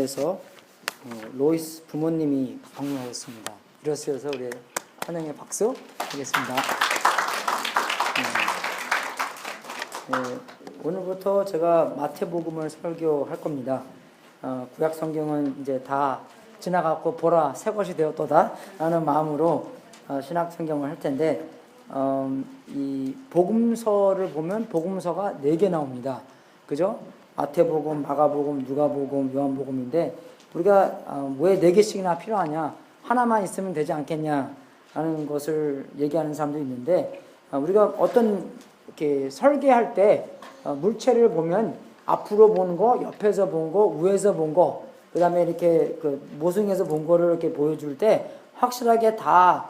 교회에서 로이스 부모님이 방문하셨습니다. 일어서서 우리 환영의 박수 하겠습니다. 오늘부터 제가 마태복음을 설교할 겁니다. 구약 성경은 이제 다 지나갔고 보라 새 것이 되었도다 라는 마음으로 신약 성경을 할 텐데, 이 복음서를 보면 복음서가 4개 나옵니다. 그죠? 마태복음, 마가복음, 누가복음, 요한복음인데, 우리가 왜 4개씩이나 필요하냐, 하나만 있으면 되지 않겠냐라는 것을 얘기하는 사람도 있는데, 우리가 어떤 이렇게 설계할 때 물체를 보면 앞으로 보는 거, 옆에서 본 거, 위에서 본 거, 그 다음에 이렇게 그 모퉁이에서 본 거를 이렇게 보여줄 때 확실하게 다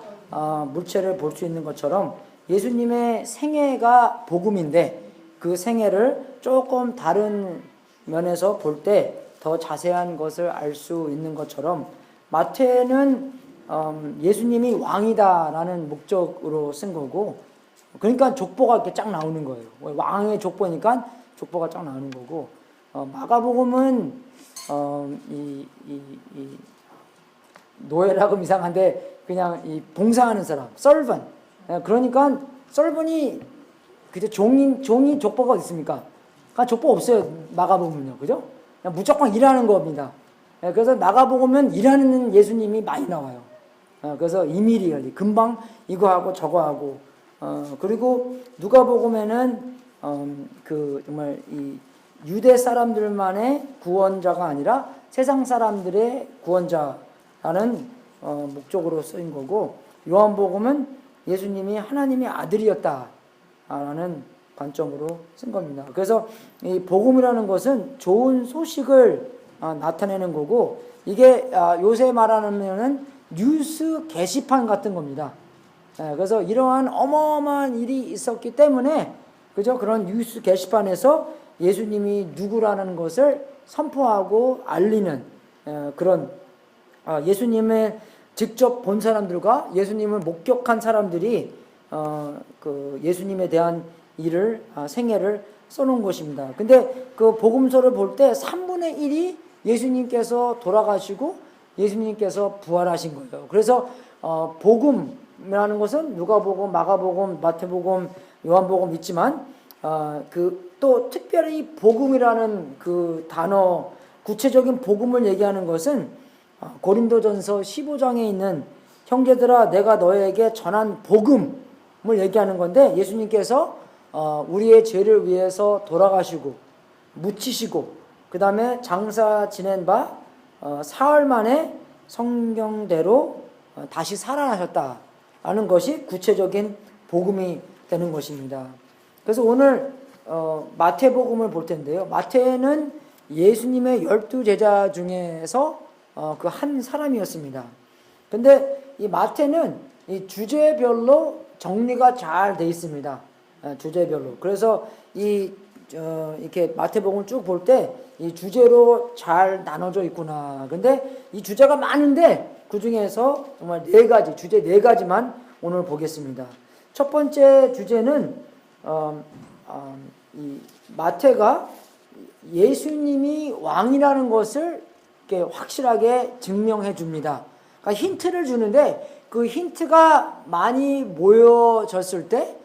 물체를 볼 수 있는 것처럼, 예수님의 생애가 복음인데 그 생애를 조금 다른 면에서 볼 때 더 자세한 것을 알 수 있는 것처럼, 마태는 예수님이 왕이다라는 목적으로 쓴 거고, 그러니까 족보가 이렇게 쫙 나오는 거예요. 왕의 족보니까 족보가 쫙 나오는 거고, 마가복음은 이 노예라고 이상한데 그냥 이 봉사하는 사람, 썰번. 그러니까 썰번이 그저 종이 족보가 어디 있습니까? 그러니까 족보 없어요. 마가복음은요, 그죠? 그냥 무조건 일하는 겁니다. 그래서 마가복음은 일하는 예수님이 많이 나와요. 그래서 이밀이 금방 이거 하고 저거 하고. 그리고 누가복음에는 그 정말 이 유대 사람들만의 구원자가 아니라 세상 사람들의 구원자라는 목적으로 쓰인 거고, 요한복음은 예수님이 하나님의 아들이었다라는 관점으로 쓴 겁니다. 그래서 이 복음이라는 것은 좋은 소식을 나타내는 거고, 이게 요새 말하면은 뉴스 게시판 같은 겁니다. 그래서 이러한 어마어마한 일이 있었기 때문에, 그죠? 그런 뉴스 게시판에서 예수님이 누구라는 것을 선포하고 알리는 그런, 예수님을 직접 본 사람들과 예수님을 목격한 사람들이 그 예수님에 대한 일을, 생애를 써놓은 것입니다. 근데 그 복음서를 볼 때 3분의 1이 예수님께서 돌아가시고 예수님께서 부활하신 거예요. 그래서 복음이라는 것은 누가복음, 마가복음, 마태복음, 요한복음 있지만, 그 또 특별히 복음이라는 그 단어, 구체적인 복음을 얘기하는 것은 고린도전서 15장에 있는 형제들아 내가 너에게 전한 복음을 얘기하는 건데, 예수님께서 우리의 죄를 위해서 돌아가시고 묻히시고 그 다음에 장사 지낸 바 사흘 만에 성경대로 다시 살아나셨다라는 것이 구체적인 복음이 되는 것입니다. 그래서 오늘 마태복음을 볼 텐데요. 마태는 예수님의 12제자 중에서 그 한 사람이었습니다. 근데 이 마태는 이 주제별로 정리가 잘 돼 있습니다. 주제별로. 그래서 이렇게 마태복음을 쭉 볼 때 이 주제로 잘 나눠져 있구나. 근데 이 주제가 많은데 그 중에서 정말 4가지, 주제 4가지만 오늘 보겠습니다. 첫 번째 주제는 이 마태가 예수님이 왕이라는 것을 이렇게 확실하게 증명해 줍니다. 그러니까 힌트를 주는데, 그 힌트가 많이 모여졌을 때,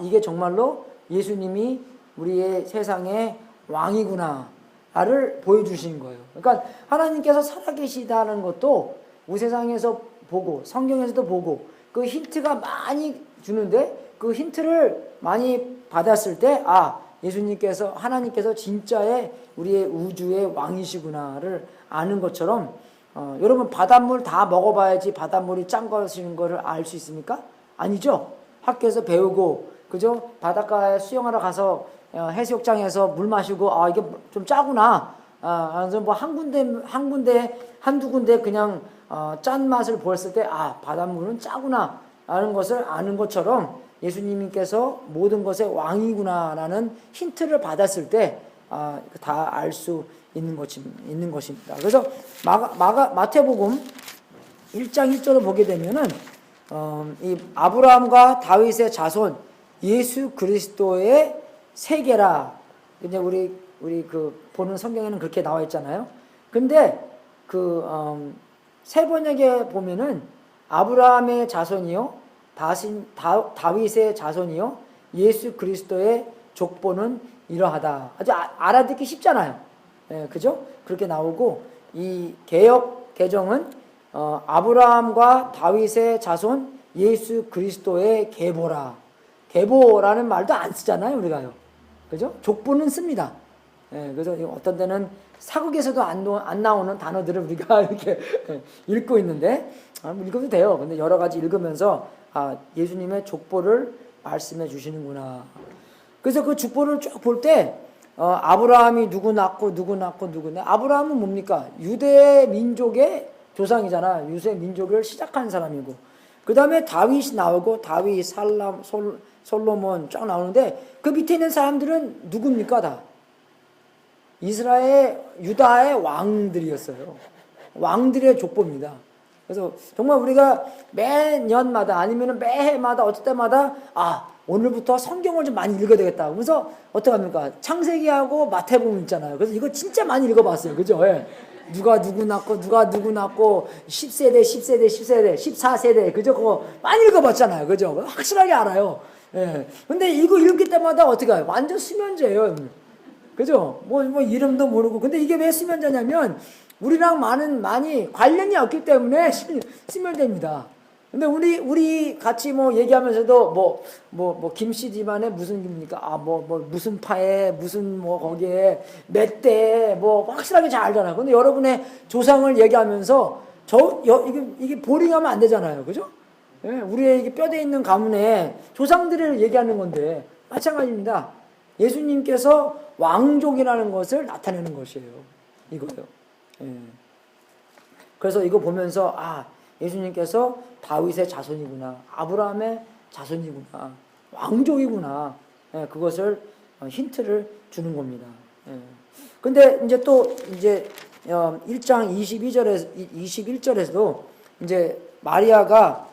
이게 정말로 예수님이 우리의 세상의 왕이구나를 보여주신 거예요. 그러니까 하나님께서 살아계시다는 것도 우리 세상에서 보고 성경에서도 보고 그 힌트가 많이 주는데, 그 힌트를 많이 받았을 때 예수님께서, 하나님께서 진짜의 우리의 우주의 왕이시구나를 아는 것처럼, 여러분 바닷물 다 먹어봐야지 바닷물이 짠 것인 거를 알 수 있습니까? 아니죠. 학교에서 배우고, 그죠? 바닷가에 수영하러 가서 해수욕장에서 물 마시고 이게 좀 짜구나. 그래서 뭐 한두 군데 그냥 짠 맛을 보였을 때 바닷물은 짜구나 라는 것을 아는 것처럼, 예수님께서 모든 것의 왕이구나라는 힌트를 받았을 때 다 알 수 있는 것입니다. 그래서 마태복음 1장 1절을 보게 되면은 이 아브라함과 다윗의 자손 예수 그리스도의 세계라. 이제 우리 그 보는 성경에는 그렇게 나와 있잖아요. 근데 세 번역에 보면은 아브라함의 자손이요, 다윗의 자손이요, 예수 그리스도의 족보는 이러하다. 아주 알아듣기 쉽잖아요. 예, 그죠? 그렇게 나오고, 이 개역 개정은 아브라함과 다윗의 자손 예수 그리스도의 계보라. 계보라는 말도 안 쓰잖아요, 우리가요. 그죠? 족보는 씁니다. 예, 그래서 어떤 때는 사극에서도 안 나오는 단어들을 우리가 이렇게 읽고 있는데, 읽어도 돼요. 근데 여러 가지 읽으면서, 예수님의 족보를 말씀해 주시는구나. 그래서 그 족보를 쭉 볼 때, 아브라함이 누구 낳고, 아브라함은 뭡니까? 유대 민족의 조상이잖아. 유대 민족을 시작한 사람이고. 그 다음에 다윗이 나오고, 다윗, 솔로몬 쫙 나오는데, 그 밑에 있는 사람들은 누굽니까? 다 이스라엘, 유다의 왕들이었어요. 왕들의 족보입니다. 그래서 정말 우리가 매년마다 아니면 매해마다 어떨 때마다 오늘부터 성경을 좀 많이 읽어야 되겠다. 그래서 어떡합니까? 창세기하고 마태복음 있잖아요. 그래서 이거 진짜 많이 읽어봤어요. 그죠? 예. 누가 누구 낳고 10세대 14세대 그죠? 그거 많이 읽어봤잖아요. 그죠? 확실하게 알아요. 예. 근데 이거 읽을 때마다 어떻게 해요? 완전 수면제예요. 그죠? 뭐 이름도 모르고. 근데 이게 왜 수면제냐면 우리랑 많이 관련이 없기 때문에 수면제입니다. 근데 우리 같이 얘기하면서도 김씨 집안에 무슨 김입니까? 무슨 파에 무슨 거기에 몇 대 확실하게 잘 알잖아요. 근데 여러분의 조상을 얘기하면서 이게 보링하면 안 되잖아요. 그죠? 예, 우리의 이게 뼈대 있는 가문에 조상들을 얘기하는 건데 마찬가지입니다. 예수님께서 왕족이라는 것을 나타내는 것이에요. 이거요. 예. 그래서 이거 보면서 예수님께서 다윗의 자손이구나, 아브라함의 자손이구나, 왕족이구나. 예, 그것을 힌트를 주는 겁니다. 예. 근데 이제 또 1장 21절에서도 이제 마리아가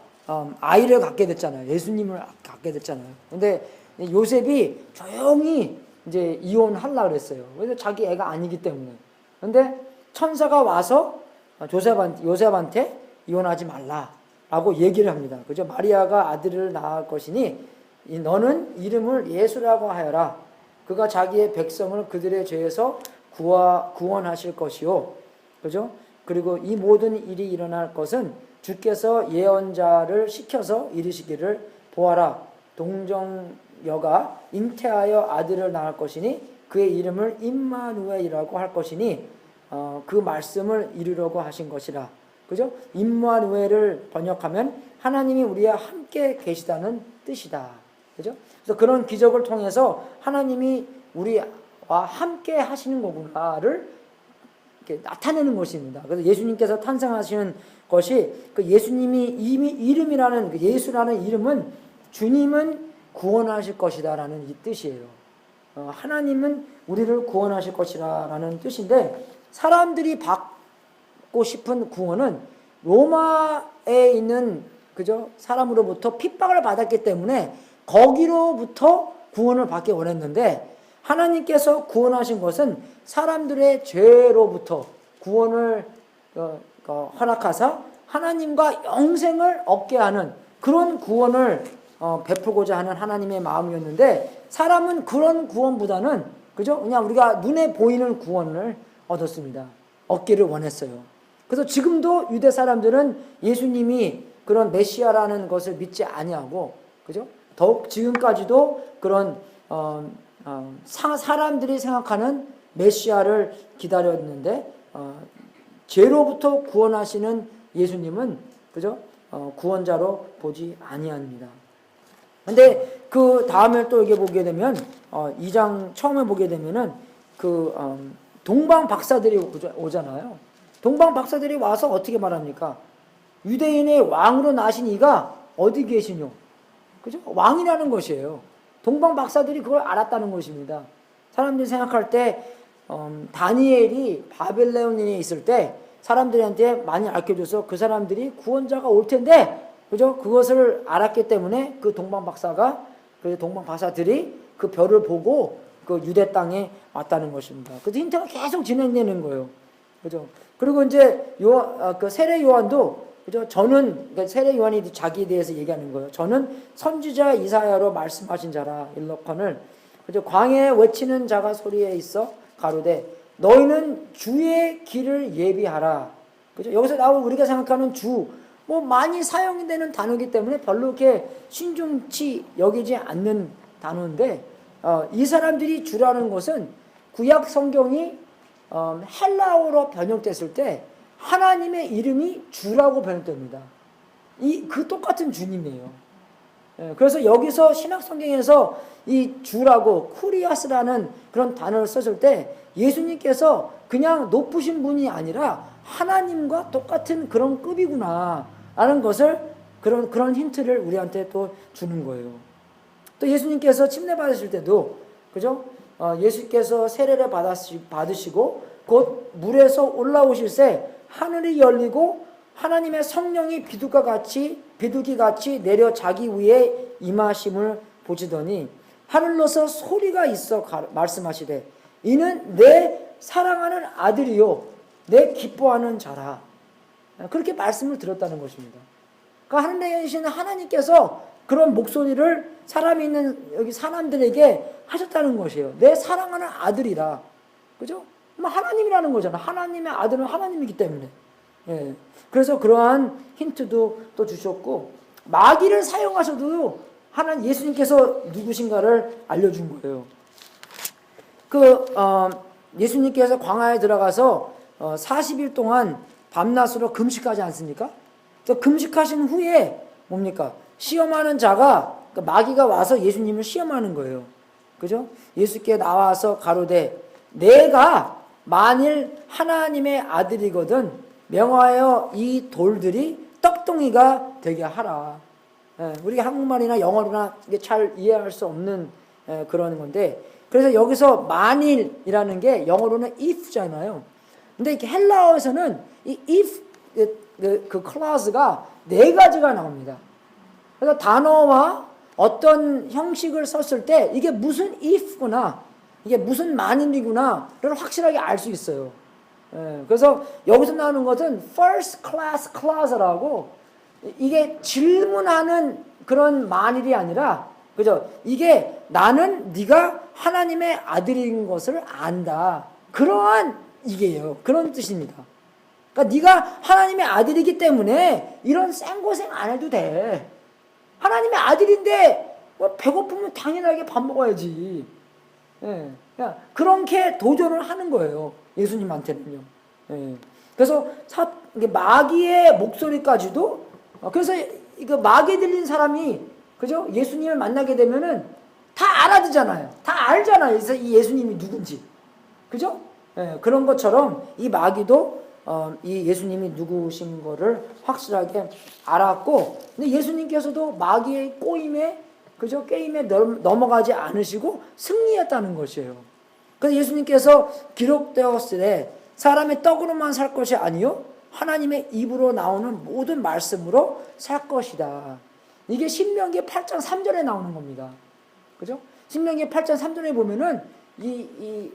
아이를 갖게 됐잖아요. 예수님을 갖게 됐잖아요. 근데 요셉이 조용히 이제 이혼하려고 그랬어요. 그래서 자기 애가 아니기 때문에. 근데 천사가 와서 요셉한테 이혼하지 말라라고 얘기를 합니다. 그죠? 마리아가 아들을 낳을 것이니 너는 이름을 예수라고 하여라. 그가 자기의 백성을 그들의 죄에서 구원하실 것이요. 그죠? 그리고 이 모든 일이 일어날 것은 주께서 예언자를 시켜서 이르시기를 보아라. 동정여가 잉태하여 아들을 낳을 것이니 그의 이름을 임마누엘이라고 할 것이니 그 말씀을 이루려고 하신 것이라. 그죠? 임마누엘을 번역하면 하나님이 우리와 함께 계시다는 뜻이다. 그죠? 그래서 그런 기적을 통해서 하나님이 우리와 함께 하시는 거구나를 이렇게 나타내는 것입니다. 그래서 예수님께서 탄생하시는 것이 그 예수님이 이름이라는 그 예수라는 이름은 주님은 구원하실 것이다라는 이 뜻이에요. 하나님은 우리를 구원하실 것이라는 뜻인데 사람들이 받고 싶은 구원은 로마에 있는 그죠? 사람으로부터 핍박을 받았기 때문에 거기로부터 구원을 받기 원했는데 하나님께서 구원하신 것은 사람들의 죄로부터 구원을 허락하사 하나님과 영생을 얻게 하는 그런 구원을 베풀고자 하는 하나님의 마음이었는데 사람은 그런 구원보다는 그죠? 그냥 우리가 눈에 보이는 구원을 얻었습니다. 얻기를 원했어요. 그래서 지금도 유대 사람들은 예수님이 그런 메시아라는 것을 믿지 아니하고 그죠? 더욱 지금까지도 그런 사람들이 생각하는 메시아를 기다렸는데 죄로부터 구원하시는 예수님은 그죠? 구원자로 보지 아니합니다. 근데 그 다음에 또 여기 보게 되면 2장 처음에 보게 되면은 동방 박사들이 오잖아요. 동방 박사들이 와서 어떻게 말합니까? 유대인의 왕으로 나신 이가 어디 계시뇨? 그죠? 왕이라는 것이에요. 동방 박사들이 그걸 알았다는 것입니다. 사람들이 생각할 때 다니엘이 바벨론에 있을 때 사람들한테 많이 알려줘서 그 사람들이 구원자가 올 텐데 그죠? 그것을 알았기 때문에 그 동방 박사들이 그 별을 보고 그 유대 땅에 왔다는 것입니다. 그래서 힌트가 계속 진행되는 거예요. 그죠? 그리고 이제 그 세례 요한도, 그죠? 저는, 그러니까 세례 요한이 자기에 대해서 얘기하는 거예요. 저는 선지자 이사야로 말씀하신 자라, 일러컨을, 그죠? 광야에 외치는 자가 소리에 있어 가로되 너희는 주의 길을 예비하라. 그죠? 여기서 나오는 우리가 생각하는 주, 뭐 많이 사용되는 단어이기 때문에 별로 이렇게 신중치 여기지 않는 단어인데, 이 사람들이 주라는 것은 구약 성경이 헬라어로 번역됐을 때 하나님의 이름이 주라고 번역됩니다. 그 똑같은 주님이에요. 그래서 여기서 신약 성경에서 이 주라고 쿠리아스라는 그런 단어를 썼을 때 예수님께서 그냥 높으신 분이 아니라 하나님과 똑같은 그런 급이구나 라는 것을, 그런 힌트를 우리한테 또 주는 거예요. 또 예수님께서 침례 받으실 때도, 그죠? 예수께서 세례를 받으시고 곧 물에서 올라오실 새 하늘이 열리고 하나님의 성령이 비둘기 같이 내려 자기 위에 임하심을 보시더니 하늘로서 소리가 있어 말씀하시되 이는 내 사랑하는 아들이요 내 기뻐하는 자라. 그렇게 말씀을 드렸다는 것입니다. 그러니까 하늘에 계신 하나님께서 그런 목소리를 사람이 있는 여기 사람들에게 하셨다는 것이에요. 내 사랑하는 아들이라. 그죠? 하나님이라는 거잖아. 하나님의 아들은 하나님이기 때문에. 예. 그래서 그러한 힌트도 또 주셨고, 마귀를 사용하셔도 예수님께서 누구신가를 알려준 거예요. 예수님께서 광야에 들어가서 40일 동안 밤낮으로 금식하지 않습니까? 금식하신 후에 뭡니까? 시험하는 자가, 마귀가 와서 예수님을 시험하는 거예요. 그죠? 예수께 나와서 가로되 내가 만일 하나님의 아들이거든 명하여 이 돌들이 떡덩이가 되게 하라. 우리가 한국말이나 영어로나 이게 잘 이해할 수 없는 그런 건데, 그래서 여기서 만일이라는 게 영어로는 if잖아요. 근데 이렇게 헬라어에서는 이 if 그 clause가 네 가지가 나옵니다. 그래서 단어와 어떤 형식을 썼을 때 이게 무슨 if구나, 이게 무슨 만일이구나를 확실하게 알 수 있어요. 그래서 여기서 나오는 것은 first class clause라고, 이게 질문하는 그런 만일이 아니라, 그죠? 이게 나는 네가 하나님의 아들인 것을 안다. 그러한 이게요. 그런 뜻입니다. 그러니까 네가 하나님의 아들이기 때문에 이런 생고생 안 해도 돼. 하나님의 아들인데 배고프면 당연하게 밥 먹어야지. 그렇게 도전을 하는 거예요. 예수님한테는요. 그래서 마귀의 목소리까지도, 그래서 이거 마귀 들린 사람이, 그죠? 예수님을 만나게 되면은 다 알아듣잖아요. 다 알잖아요. 그래서 이 예수님이 누군지. 그죠? 그런 것처럼 이 마귀도 이 예수님이 누구신 거를 확실하게 알았고, 근데 예수님께서도 마귀의 꼬임에, 그죠? 게임에 넘어가지 않으시고 승리했다는 것이에요. 그래서 예수님께서 기록되었으되 사람의 떡으로만 살 것이 아니요 하나님의 입으로 나오는 모든 말씀으로 살 것이다. 이게 신명기 8장 3절에 나오는 겁니다. 그죠? 신명기 8장 3절에 보면은 이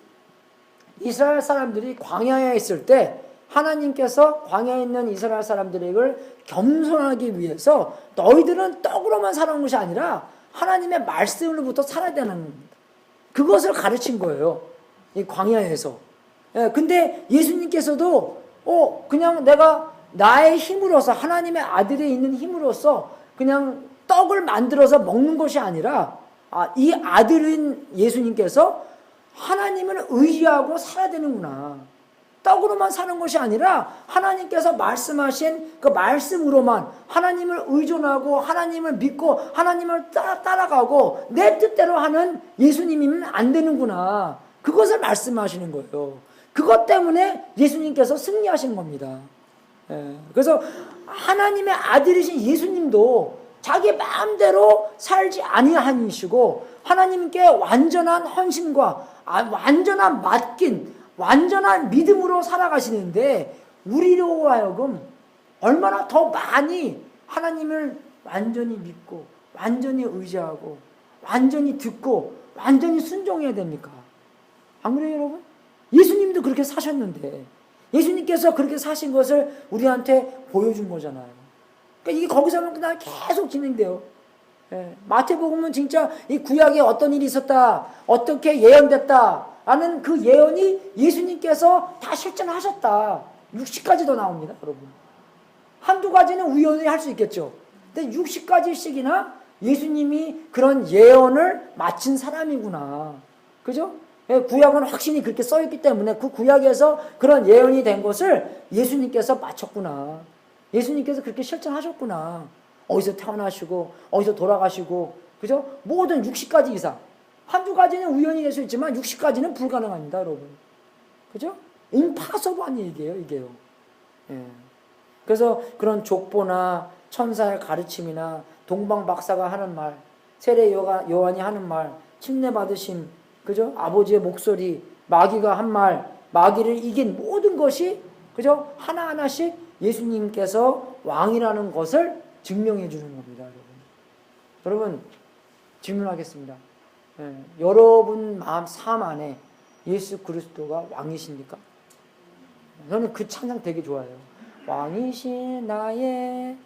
이스라엘 사람들이 광야에 있을 때 하나님께서 광야에 있는 이스라엘 사람들을 겸손하기 위해서 너희들은 떡으로만 사는 것이 아니라 하나님의 말씀으로부터 살아야 되는 겁니다. 그것을 가르친 거예요. 이 광야에서. 근데 예수님께서도 그냥 내가 나의 힘으로서, 하나님의 아들이 있는 힘으로서 그냥 떡을 만들어서 먹는 것이 아니라, 이 아들인 예수님께서 하나님을 의지하고 살아야 되는구나. 떡으로만 사는 것이 아니라 하나님께서 말씀하신 그 말씀으로만 하나님을 의존하고 하나님을 믿고 하나님을 따라가고 내 뜻대로 하는 예수님이면 안 되는구나. 그것을 말씀하시는 거예요. 그것 때문에 예수님께서 승리하신 겁니다. 그래서 하나님의 아들이신 예수님도 자기 마음대로 살지 아니하시고 하나님께 완전한 헌신과 완전한 맡긴 완전한 믿음으로 살아가시는데, 우리로 하여금 얼마나 더 많이 하나님을 완전히 믿고 완전히 의지하고 완전히 듣고 완전히 순종해야 됩니까? 안 그래요, 여러분? 예수님도 그렇게 사셨는데, 예수님께서 그렇게 사신 것을 우리한테 보여준 거잖아요. 그러니까 이게 거기서 그냥 계속 진행돼요. 예, 마태복음은 진짜 이 구약에 어떤 일이 있었다, 어떻게 예언됐다 라는 그 예언이 예수님께서 다 실천하셨다. 60가지도 나옵니다, 여러분. 한두 가지는 우연히 할 수 있겠죠. 근데 60가지씩이나 예수님이 그런 예언을 마친 사람이구나. 그죠? 예, 구약은 확신이 그렇게 써있기 때문에 그 구약에서 그런 예언이 된 것을 예수님께서 마쳤구나. 예수님께서 그렇게 실천하셨구나. 어디서 태어나시고 어디서 돌아가시고, 그죠? 모든 60가지 이상. 한두 가지는 우연히 될 수 있지만 60가지는 불가능합니다, 여러분. 그죠? 임파서블한 얘기예요, 이게요. 예. 그래서 그런 족보나 천사의 가르침이나 동방박사가 하는 말, 세례 요한이 하는 말, 침례 받으심, 그죠? 아버지의 목소리, 마귀가 한 말, 마귀를 이긴 모든 것이, 그죠? 하나하나씩 예수님께서 왕이라는 것을 증명해 주는 겁니다, 여러분. 여러분, 질문하겠습니다. 예, 여러분 삶 안에 예수 그리스도가 왕이십니까? 저는 그 찬양 되게 좋아해요. 왕이신 나의,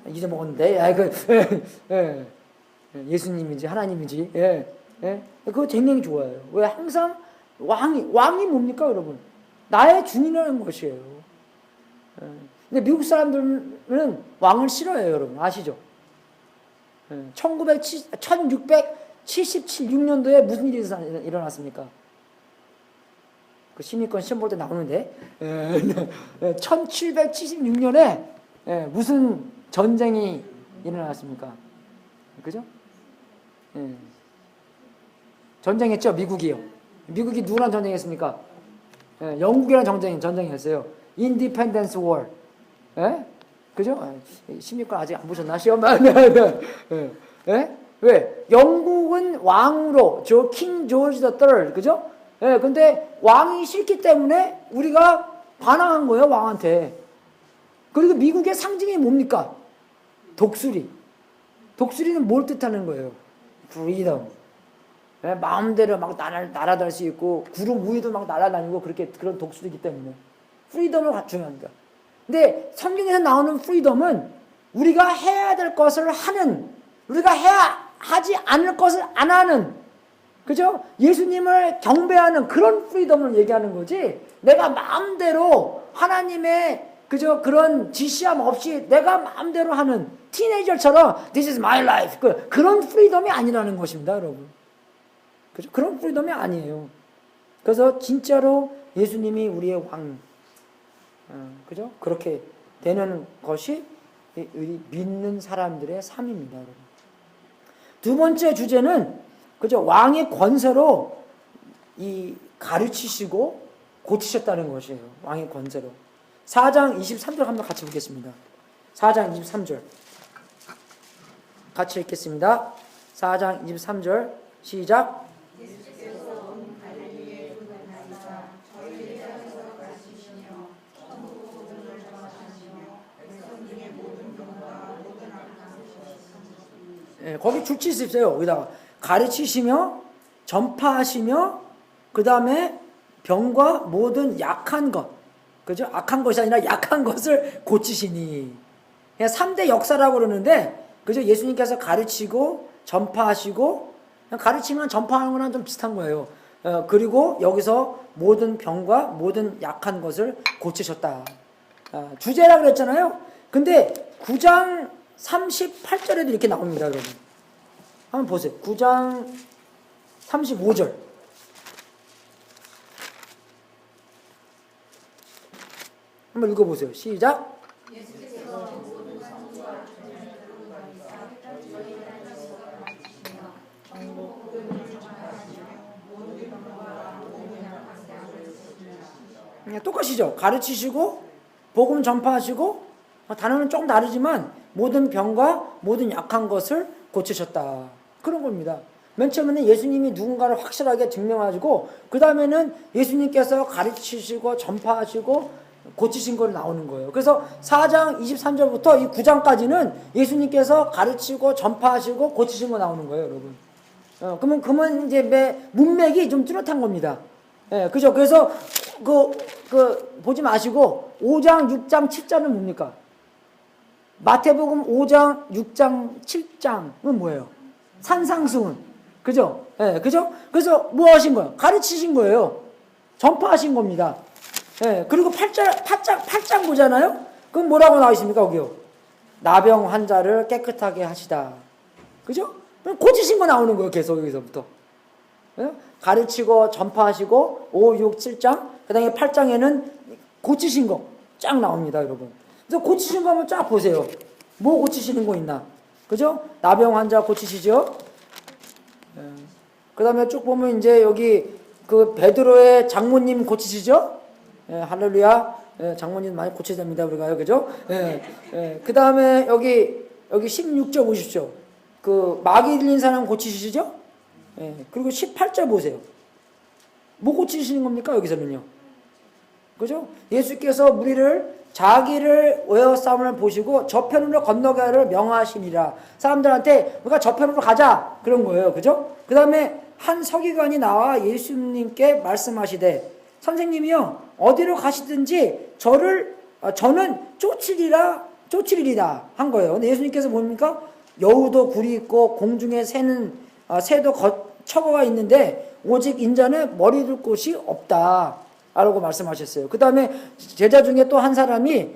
잊어먹었는데, 예수님인지 하나님인지, 그거 굉장히 좋아해요. 왜? 항상 왕이 뭡니까, 여러분? 나의 주인이라는 것이에요. 근데 미국 사람들은 왕을 싫어해요, 여러분. 아시죠? 1676년도에 무슨 일이 일어났습니까? 그 시민권 시험 볼 때 나오는데, 1776년에 무슨 전쟁이 일어났습니까? 그죠? 전쟁했죠, 미국이요. 미국이 누구랑 전쟁했습니까? 영국이랑 전쟁했어요. 인디펜던스 워. 그죠? 시민권 아직 안 보셨나? 시험? 왜? 영국은 왕으로, 킹 조지 더 third, 그죠? 근데 왕이 싫기 때문에 우리가 반항한 거예요, 왕한테. 그리고 미국의 상징이 뭡니까? 독수리. 독수리는 뭘 뜻하는 거예요? 프리덤. 마음대로 막 날아다닐 수 있고, 구름 위에도 막 날아다니고, 그런 독수리이기 때문에. 프리덤을 중요합니다. 근데 성경에서 나오는 프리덤은 우리가 해야 될 것을 하는, 우리가 하지 않을 것을 안 하는, 그죠? 예수님을 경배하는 그런 프리덤을 얘기하는 거지, 내가 마음대로 하나님의, 그죠? 그런 지시함 없이 내가 마음대로 하는 티네이저처럼 This is my life. 그런 프리덤이 아니라는 것입니다, 여러분. 그죠? 그런 프리덤이 아니에요. 그래서 진짜로 예수님이 우리의 왕, 그죠? 그렇게 되는 것이 우리 믿는 사람들의 삶입니다, 여러분. 두 번째 주제는, 그죠? 왕의 권세로 이 가르치시고 고치셨다는 것이에요. 왕의 권세로. 4장 23절 한번 같이 보겠습니다. 4장 23절. 같이 읽겠습니다. 4장 23절 시작. 거기 줄치 있어요. 여기다가 가르치시며 전파하시며 그 다음에 병과 모든 약한 것, 그죠? 악한 것이 아니라 약한 것을 고치시니. 3대 역사라고 그러는데, 그죠? 예수님께서 가르치고 전파하시고, 가르치면 전파하는 거랑 좀 비슷한 거예요. 그리고 여기서 모든 병과 모든 약한 것을 고치셨다. 주제라 그랬잖아요. 근데 9장 38절에도 이렇게 나옵니다, 여러분. 한번 보세요. 9장 35절. 한번 읽어보세요. 시작. 똑같이죠. 가르치시고 복음 전파하시고, 단어는 조금 다르지만 모든 병과 모든 약한 것을 고치셨다. 그런 겁니다. 맨 처음에는 예수님이 누군가를 확실하게 증명하시고, 그 다음에는 예수님께서 가르치시고 전파하시고 고치신 걸 나오는 거예요. 그래서 4장 23절부터 이 9장까지는 예수님께서 가르치고 전파하시고 고치신 거 나오는 거예요, 여러분. 그러면 이제 문맥이 좀 뚜렷한 겁니다. 그죠? 그래서 보지 마시고 5장, 6장, 7장은 뭡니까? 마태복음 5장, 6장, 7장은 뭐예요? 산상수훈. 그죠? 예, 그죠? 그래서 뭐 하신 거예요? 가르치신 거예요. 전파하신 겁니다. 예, 그리고 8장 보잖아요? 그럼 뭐라고 나와 있습니까, 거기요? 나병 환자를 깨끗하게 하시다. 그죠? 고치신 거 나오는 거예요, 계속 여기서부터. 예? 가르치고 전파하시고 5, 6, 7장, 그 다음에 8장에는 고치신 거 쫙 나옵니다, 여러분. 그래서 고치신 거 한번 쫙 보세요. 뭐 고치시는 거 있나? 그죠? 나병 환자 고치시죠? 예. 그 다음에 쭉 보면 이제 여기 그 베드로의 장모님 고치시죠? 예, 할렐루야. 예, 장모님 많이 고쳐야 됩니다, 우리가요. 그죠? 예, 예. 그 다음에 여기 16절 보십시오. 그 마귀 들린 사람 고치시죠? 예. 그리고 18절 보세요. 뭐 고치시는 겁니까, 여기서는요? 그죠? 예수께서 우리를 자기를 외워싸움을 보시고 저편으로 건너가를 명하시니라. 사람들한테 우리가 저편으로 가자, 그런 거예요. 그죠? 그 다음에 한 서기관이 나와 예수님께 말씀하시되, 선생님이요, 어디로 가시든지 저는 쫓으리라 한 거예요. 근데 예수님께서 뭡니까? 여우도 굴이 있고 공중에 새도 처거가 있는데 오직 인자는 머리 둘 곳이 없다 라고 말씀하셨어요. 그 다음에 제자 중에 또 한 사람이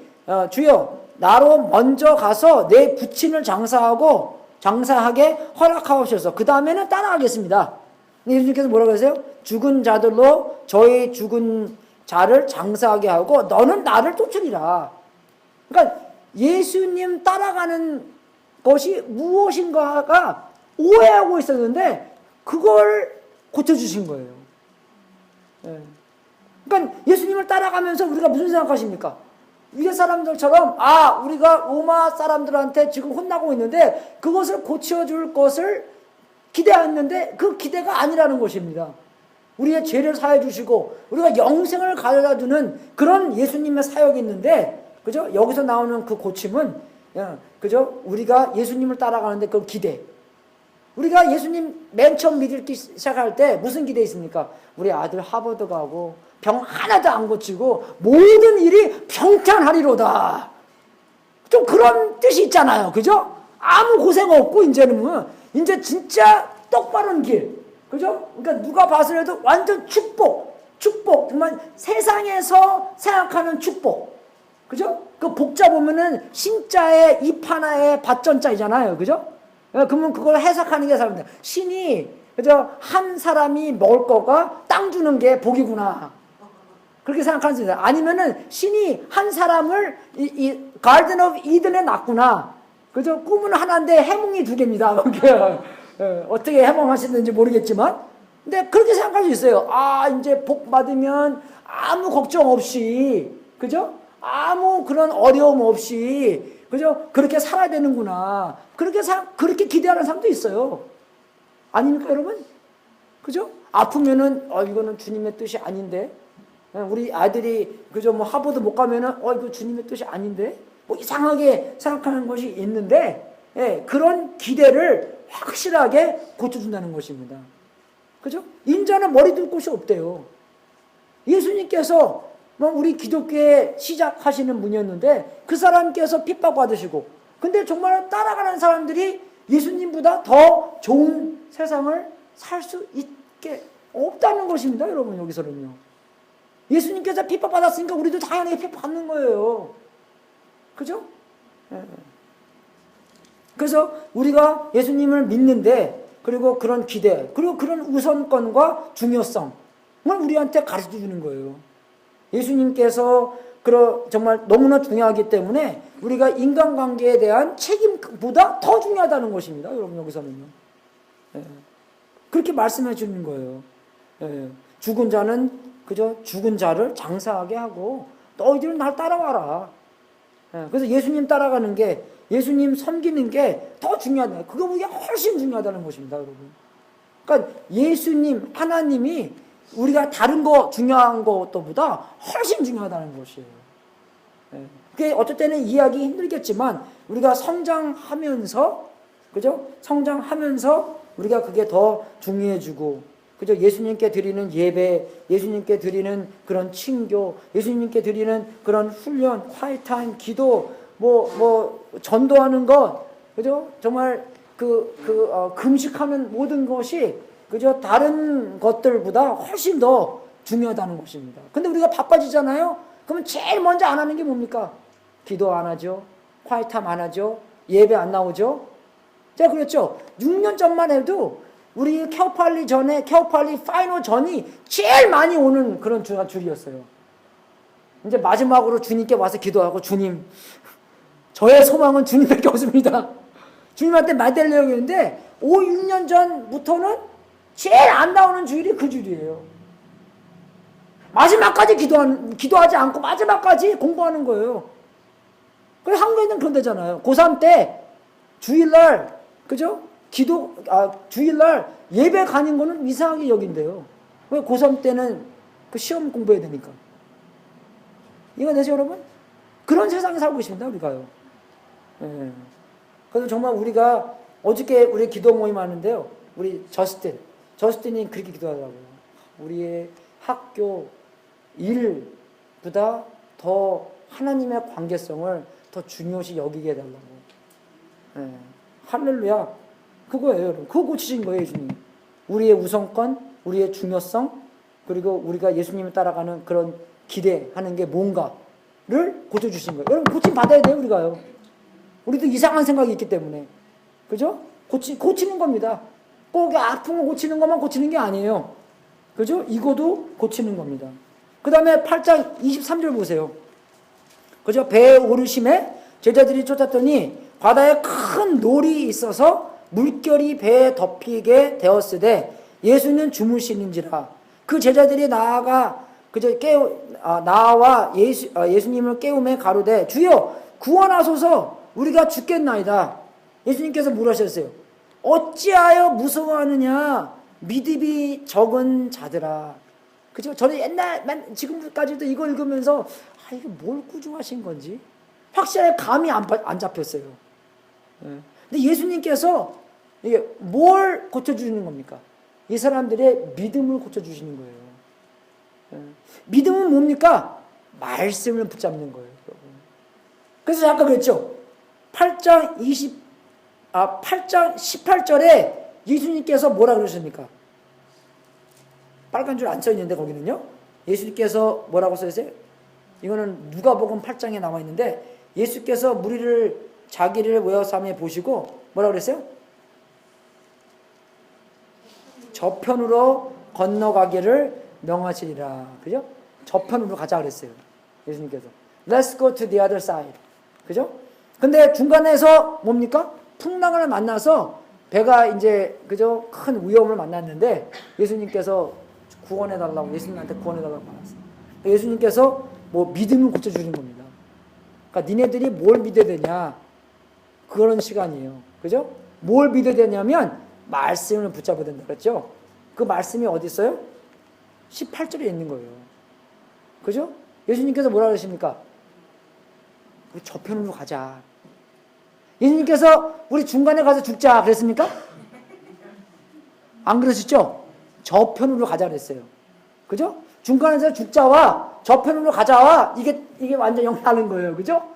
주여, 나로 먼저 가서 내 부친을 장사하게 허락하옵소서. 그 다음에는 따라가겠습니다. 예수님께서 뭐라고 하세요? 죽은 자들로 저희 죽은 자를 장사하게 하고 너는 나를 쫓으리라. 그러니까 예수님 따라가는 것이 무엇인가가 오해하고 있었는데 그걸 고쳐주신 거예요. 예. 그러니까 예수님을 따라가면서 우리가 무슨 생각하십니까? 위에 사람들처럼 우리가 로마 사람들한테 지금 혼나고 있는데 그것을 고쳐줄 것을 기대했는데 그 기대가 아니라는 것입니다. 우리의 죄를 사해 주시고 우리가 영생을 가져다 주는 그런 예수님의 사역이 있는데, 그죠? 여기서 나오는 그 고침은, 그죠? 우리가 예수님을 따라가는데 그 기대. 우리가 예수님 맨 처음 믿기 시작할 때 무슨 기대 있습니까? 우리 아들 하버드 가고 병 하나도 안 고치고 모든 일이 평탄하리로다. 좀 그런 뜻이 있잖아요. 그죠? 아무 고생 없고 이제 진짜 똑바른 길. 그죠? 그러니까 누가 봤을 때도 완전 축복. 정말 세상에서 생각하는 축복. 그죠? 그 복자 보면은 신자의 입 하나에 밭전자이잖아요. 그죠? 그러면 그걸 해석하는 게 사람들. 신이, 그죠? 한 사람이 먹을 거가 땅 주는 게 복이구나. 그렇게 생각하는 수 있어요. 아니면은 신이 한 사람을 이 가든 오브 이든에 놨구나. 그죠? 꿈은 하나인데 해몽이 두 개입니다. 어떻게 해몽하시는지 모르겠지만. 근데 그렇게 생각할 수 있어요. 이제 복 받으면 아무 걱정 없이, 그죠? 아무 그런 어려움 없이, 그죠? 그렇게 살아야 되는구나. 그렇게 기대하는 사람도 있어요. 아닙니까, 여러분? 그죠? 아프면은, 이거는 주님의 뜻이 아닌데. 우리 아들이, 그죠? 뭐 하버드 못 가면은, 이거 주님의 뜻이 아닌데. 뭐 이상하게 생각하는 것이 있는데, 그런 기대를 확실하게 고쳐준다는 것입니다. 그죠? 인자는 머리 둘 곳이 없대요. 예수님께서 우리 기독교에 시작하시는 분이었는데 그 사람께서 핍박받으시고, 근데 정말 따라가는 사람들이 예수님보다 더 좋은 세상을 살 수 있게 없다는 것입니다. 여러분, 여기서는요. 예수님께서 핍박받았으니까 우리도 당연히 핍박받는 거예요. 그죠? 그래서 우리가 예수님을 믿는데, 그리고 그런 기대, 그리고 그런 우선권과 중요성을 우리한테 가르쳐 주는 거예요. 예수님께서 정말 너무나 중요하기 때문에 우리가 인간관계에 대한 책임보다 더 중요하다는 것입니다. 여러분, 여기서는요. 그렇게 말씀해 주는 거예요. 죽은 자는, 그저 죽은 자를 장사하게 하고 너희들은 날 따라와라. 그래서 예수님 따라가는 게, 예수님 섬기는 게 더 중요하다. 그거보다 훨씬 중요하다는 것입니다, 여러분. 그러니까 예수님, 하나님이 우리가 다른 거 중요한 것보다 훨씬 중요하다는 것이에요. 그게 어쩔 때는 이해하기 힘들겠지만 우리가 성장하면서, 그죠? 성장하면서 우리가 그게 더 중요해지고, 그죠? 예수님께 드리는 예배, 예수님께 드리는 그런 친교, 예수님께 드리는 그런 훈련, 화이트타임, 기도, 전도하는 것, 그죠? 정말 금식하는 모든 것이, 그죠? 다른 것들보다 훨씬 더 중요하다는 것입니다. 근데 우리가 바빠지잖아요? 그러면 제일 먼저 안 하는 게 뭡니까? 기도 안 하죠? 화이트타임 안 하죠? 예배 안 나오죠? 제가 그랬죠? 6년 전만 해도 우리 케어팔리 파이널 전이 제일 많이 오는 그런 줄이었어요. 이제 마지막으로 주님께 와서 기도하고, 주님, 저의 소망은 주님밖에 없습니다. 주님한테 말대려고 했는데 5, 6년 전부터는 제일 안 나오는 주일이 그 주일이에요. 마지막까지 기도하지 않고 마지막까지 공부하는 거예요. 그래서 한국에는 그런 데잖아요. 고3 때 주일날, 그죠? 주일날 예배 가는 거는 이상하게 여긴대요. 왜? 고3 때는 그 시험 공부해야 되니까. 이거 되죠, 여러분? 그런 세상에 살고 있습니다, 우리가요. 예. 그래서 정말 우리가, 어저께 우리 기도 모임 하는데요. 우리 저스틴이 그렇게 기도하더라고요. 우리의 학교, 일보다 더 하나님의 관계성을 더 중요시 여기게 해달라고. 예. 할렐루야. 그거예요, 여러분. 그거 고치신 거예요, 예수님. 우리의 우선권, 우리의 중요성, 그리고 우리가 예수님을 따라가는 그런 기대하는 게 뭔가를 고쳐주신 거예요. 여러분, 고침 받아야 돼요, 우리가요. 우리도 이상한 생각이 있기 때문에. 그죠? 고치는 겁니다. 꼭 아픈 거 고치는 것만 고치는 게 아니에요. 그죠? 이거도 고치는 겁니다. 그 다음에 8장 23절 보세요. 그죠? 배에 오르심에 제자들이 쫓았더니 바다에 큰 놀이 있어서 물결이 배에 덮이게 되었으되 예수는 주무시는지라. 그 제자들이 나와 예수님을 깨우매 가로되 주여 구원하소서, 우리가 죽겠나이다. 예수님께서 물으셨어요. 어찌하여 무서워하느냐, 믿음이 적은 자들아. 그죠? 저는 지금까지도 이거 읽으면서 이게 뭘 꾸중하신 건지 확실하게 감이 안 잡혔어요. 근데 예수님께서 이게 뭘 고쳐주시는 겁니까? 이 사람들의 믿음을 고쳐주시는 거예요. 믿음은 뭡니까? 말씀을 붙잡는 거예요. 그래서 아까 그랬죠? 8장 18절에 예수님께서 뭐라 그러십니까? 빨간 줄 안 써있는데 거기는요? 예수님께서 뭐라고 써있어요? 이거는 누가복음 8장에 나와 있는데, 예수께서 자기를 외워삼에 보시고 뭐라 그랬어요? 저편으로 건너가기를 명하시리라. 그죠? 저편으로 가자 그랬어요. 예수님께서. Let's go to the other side. 그죠? 근데 중간에서 뭡니까? 풍랑을 만나서 배가 이제, 그죠? 큰 위험을 만났는데 예수님께서 구원해달라고, 예수님한테 구원해달라고 말했어요. 예수님께서 믿음을 고쳐주는 겁니다. 그러니까 니네들이 뭘 믿어야 되냐? 그런 시간이에요. 그죠? 뭘 믿어야 되냐면 말씀을 붙잡아야 된다 그랬죠? 그 말씀이 어디 있어요? 18절에 있는 거예요. 그죠? 예수님께서 뭐라 그러십니까? 우리 저편으로 가자. 예수님께서 우리 중간에 가서 죽자 그랬습니까? 안 그러셨죠? 저편으로 가자 그랬어요. 그죠? 중간에서 죽자와 저편으로 가자와 이게 완전 영향하는 거예요. 그죠?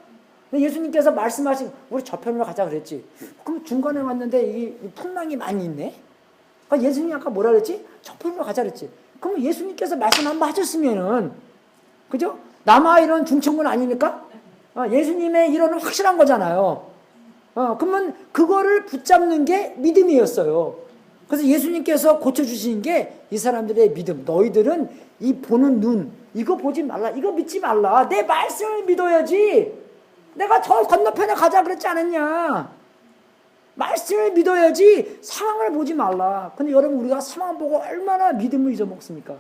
근데 예수님께서 말씀하신 우리 저편으로 가자 그랬지. 그럼 중간에 왔는데 이 풍랑이 많이 있네. 그러니까 예수님이 아까 뭐라 그랬지? 저편으로 가자 그랬지. 그럼 예수님께서 말씀 한번 하셨으면은, 그죠? 남아 이런 중천군 아닙니까? 예수님의 이론은 확실한 거잖아요. 그러면 그거를 붙잡는 게 믿음이었어요. 그래서 예수님께서 고쳐주신 게 이 사람들의 믿음. 너희들은 이 보는 눈, 이거 보지 말라, 이거 믿지 말라. 내 말씀을 믿어야지. 내가 저 건너편에 가자 그랬지 않았냐. 말씀을 믿어야지 상황을 보지 말라. 근데 여러분, 우리가 상황 보고 얼마나 믿음을 잊어먹습니까?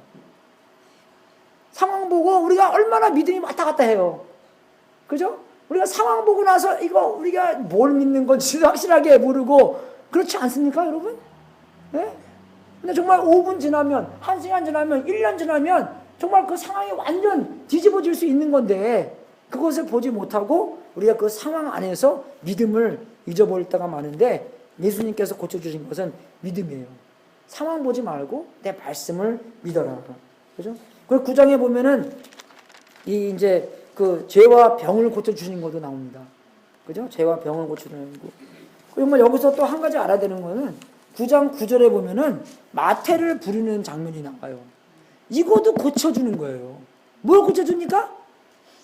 상황 보고 우리가 얼마나 믿음이 왔다 갔다 해요. 그죠? 우리가 상황 보고 나서 이거 우리가 뭘 믿는 건지 확실하게 모르고 그렇지 않습니까, 여러분? 네? 근데 정말 5분 지나면, 1시간 지나면, 1년 지나면 정말 그 상황이 완전 뒤집어질 수 있는 건데, 그것을 보지 못하고 우리가 그 상황 안에서 믿음을 잊어버릴 때가 많은데, 예수님께서 고쳐주신 것은 믿음이에요. 상황 보지 말고 내 말씀을 믿어라. 그죠? 그리고 9장에 보면은 이 이제 그 죄와 병을 고쳐주시는 것도 나옵니다. 그죠? 죄와 병을 고쳐주는 거. 그리고 여기서 또 한 가지 알아야 되는 거는 9장 9절에 보면은 마태를 부르는 장면이 나와요. 이것도 고쳐주는 거예요. 뭘 고쳐줍니까?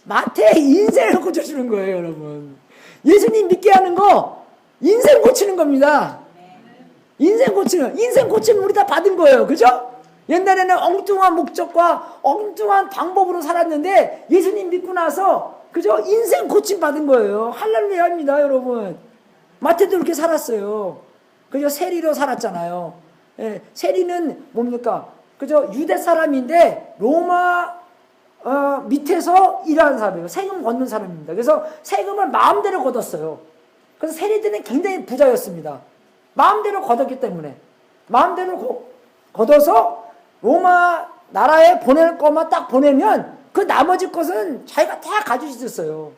마태의 인생을 고쳐주는 거예요, 여러분. 예수님 믿게 하는 거 인생 고치는 겁니다. 인생 고치는 우리 다 받은 거예요. 그죠? 옛날에는 엉뚱한 목적과 엉뚱한 방법으로 살았는데 예수님 믿고 나서 그죠? 인생 고침 받은 거예요. 할렐루야입니다, 여러분. 마태도 그렇게 살았어요. 그죠? 세리로 살았잖아요. 예, 세리는 뭡니까? 그죠? 유대 사람인데 로마 밑에서 일하는 사람이에요. 세금 걷는 사람입니다. 그래서 세금을 마음대로 걷었어요. 그래서 세리들은 굉장히 부자였습니다. 마음대로 걷었기 때문에 마음대로 걷어서 로마 나라에 보낼 것만 딱 보내면 그 나머지 것은 자기가 다 가질 수 있었어요.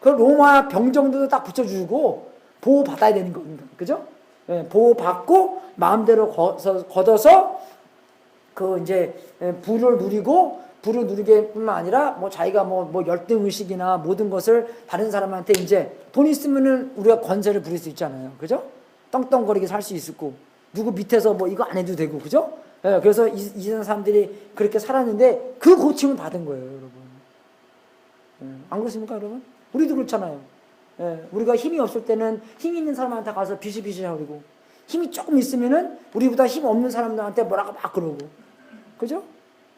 그 로마 병정들도 딱 붙여주고 보호받아야 되는 겁니다. 그죠? 예, 보호받고 마음대로 걷어서 그 이제 부를 누리게 뿐만 아니라 뭐 자기가 뭐 열등 의식이나 모든 것을 다른 사람한테 이제 돈 있으면은 우리가 권세를 부릴 수 있잖아요. 그죠? 떵떵거리게 살 수 있고 누구 밑에서 뭐 이거 안 해도 되고 그죠? 예, 그래서 이 사람들이 그렇게 살았는데 그 고침을 받은 거예요, 여러분. 예, 안 그렇습니까, 여러분? 우리도 그렇잖아요. 예, 우리가 힘이 없을 때는 힘 있는 사람한테 가서 비실비실하고 힘이 조금 있으면은 우리보다 힘 없는 사람들한테 뭐라고 막 그러고 그죠?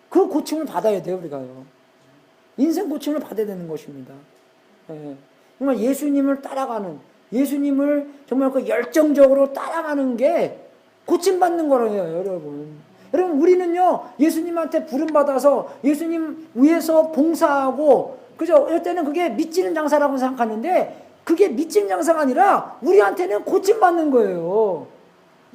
그 고침을 받아야 돼요, 우리가요. 인생 고침을 받아야 되는 것입니다. 예, 정말 예수님을 따라가는, 예수님을 정말 그 열정적으로 따라가는 게 고침받는 거예요, 여러분. 여러분, 우리는요, 예수님한테 부름받아서 예수님 위해서 봉사하고, 그죠? 이럴 때는 그게 믿지는 장사라고 생각하는데, 그게 믿지는 장사가 아니라 우리한테는 고침받는 거예요.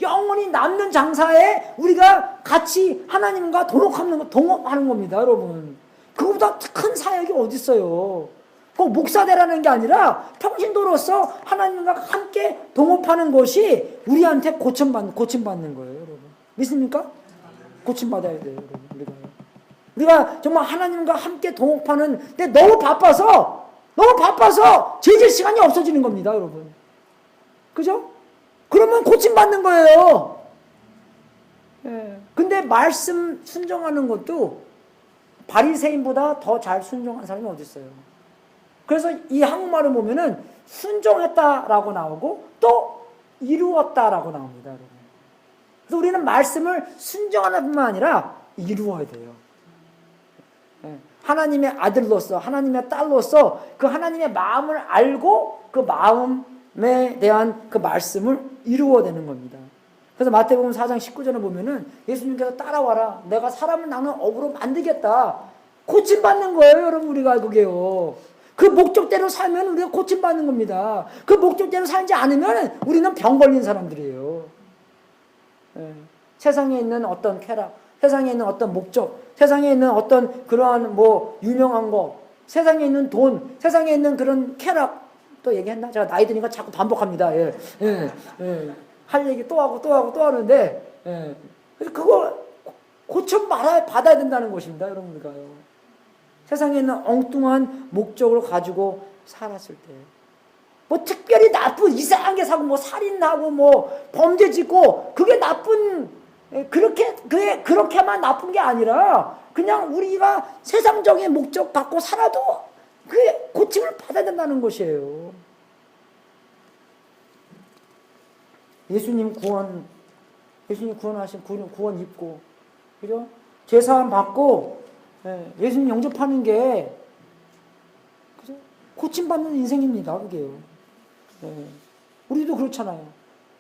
영원히 남는 장사에 우리가 같이 하나님과 동업하는 겁니다, 여러분. 그거보다 큰 사역이 어디 있어요? 꼭 목사되라는 게 아니라 평신도로서 하나님과 함께 동업하는 것이 우리한테 고침받는 거예요, 여러분. 믿습니까? 고침받아야 돼요, 여러분. 우리가 정말 하나님과 함께 동업하는, 근데 너무 바빠서 죄질 시간이 없어지는 겁니다, 여러분. 그죠? 그러면 고침받는 거예요. 예. 근데 말씀 순종하는 것도 바리새인보다 더 잘 순종한 사람이 어디 있어요? 그래서 이 한국말을 보면은 순종했다라고 나오고 또 이루었다라고 나옵니다, 여러분. 그래서 우리는 말씀을 순종하는 뿐만 아니라 이루어야 돼요. 예. 하나님의 아들로서, 하나님의 딸로서 그 하나님의 마음을 알고 그 마음에 대한 그 말씀을 이루어내는 겁니다. 그래서 마태복음 4장 19절에 보면은 예수님께서 따라와라. 내가 사람을 나는 업으로 만들겠다. 고침받는 거예요, 여러분. 우리가 그게요. 그 목적대로 살면 우리가 고침받는 겁니다. 그 목적대로 살지 않으면 우리는 병 걸린 사람들이에요. 예. 세상에 있는 어떤 쾌락, 세상에 있는 어떤 목적, 세상에 있는 어떤 그러한 뭐 유명한 거, 세상에 있는 돈, 세상에 있는 그런 쾌락, 또 얘기했나? 제가 나이 드니까 자꾸 반복합니다. 예. 예. 예. 할 얘기 또 하는데, 예. 그래서 그거 고쳐 받아야 된다는 것입니다, 여러분들가요. 세상에 있는 엉뚱한 목적을 가지고 살았을 때, 뭐 특별히 나쁜 이상하게 사고, 뭐 살인하고, 뭐 범죄 짓고, 그게 나쁜, 그렇게만 나쁜 게 아니라, 그냥 우리가 세상적인 목적 갖고 살아도 그게 고침을 받아야 된다는 것이에요. 예수님 구원하신 구원 입고, 그죠? 제사함 받고, 예수님 영접하는 게, 그죠? 고침받는 인생입니다, 그게요. 우리도 그렇잖아요.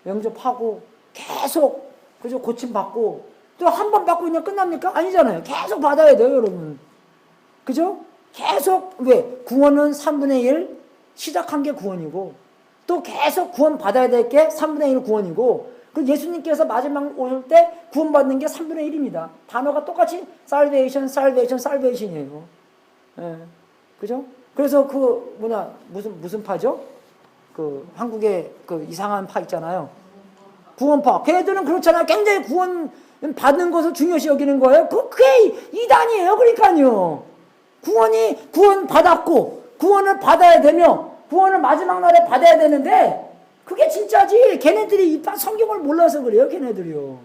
영접하고, 계속, 그죠? 고침받고, 또 한 번 받고 그냥 끝납니까? 아니잖아요. 계속 받아야 돼요, 여러분. 그죠? 계속, 왜? 구원은 3분의 1, 시작한 게 구원이고, 또 계속 구원 받아야 될 게 3분의 1 구원이고, 그 예수님께서 마지막 오실 때 구원받는 게 3분의 1입니다. 단어가 똑같이 salvation이에요. 예. 그죠? 그래서 무슨 파죠? 그 한국에 그 이상한 파 있잖아요. 구원파. 걔네들은 그렇잖아요. 굉장히 구원 받는 것을 중요시 여기는 거예요. 그게 이단이에요. 그러니까요. 구원 받았고, 구원을 받아야 되며, 구원을 마지막 날에 받아야 되는데, 그게 진짜지. 걔네들이 성경을 몰라서 그래요. 걔네들이요.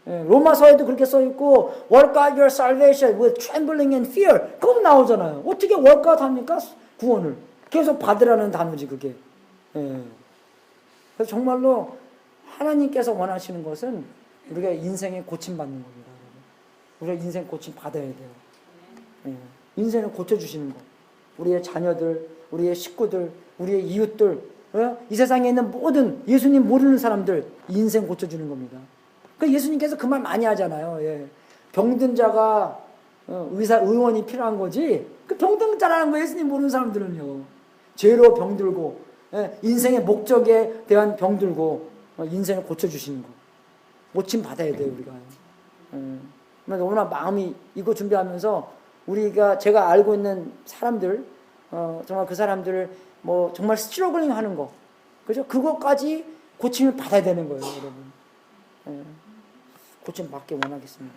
예, 로마서에도 그렇게 써있고, work out your salvation with trembling and fear. 그것도 나오잖아요. 어떻게 work out 합니까? 구원을. 계속 받으라는 단어지, 그게. 예. 그래서 정말로 하나님께서 원하시는 것은 우리가 인생에 고침받는 겁니다. 우리가 인생 고침 받아야 돼요. 예. 인생을 고쳐주시는 거. 우리의 자녀들, 우리의 식구들, 우리의 이웃들, 이 세상에 있는 모든 예수님 모르는 사람들 인생 고쳐주는 겁니다. 그 예수님께서 그 말 많이 하잖아요. 예. 병든 자가 의원이 필요한 거지. 그 병든 자라는 거 예수님 모르는 사람들은요. 죄로 병들고 인생의 목적에 대한 병들고 인생을 고쳐주시는 거. 고침 받아야 돼요 우리가. 너무나 마음이 이거 준비하면서 제가 알고 있는 사람들 정말 그 사람들을 뭐 정말 스트러글링 하는 거, 그죠? 그것까지 고침을 받아야 되는 거예요, 여러분. 고침 받기 원하겠습니다.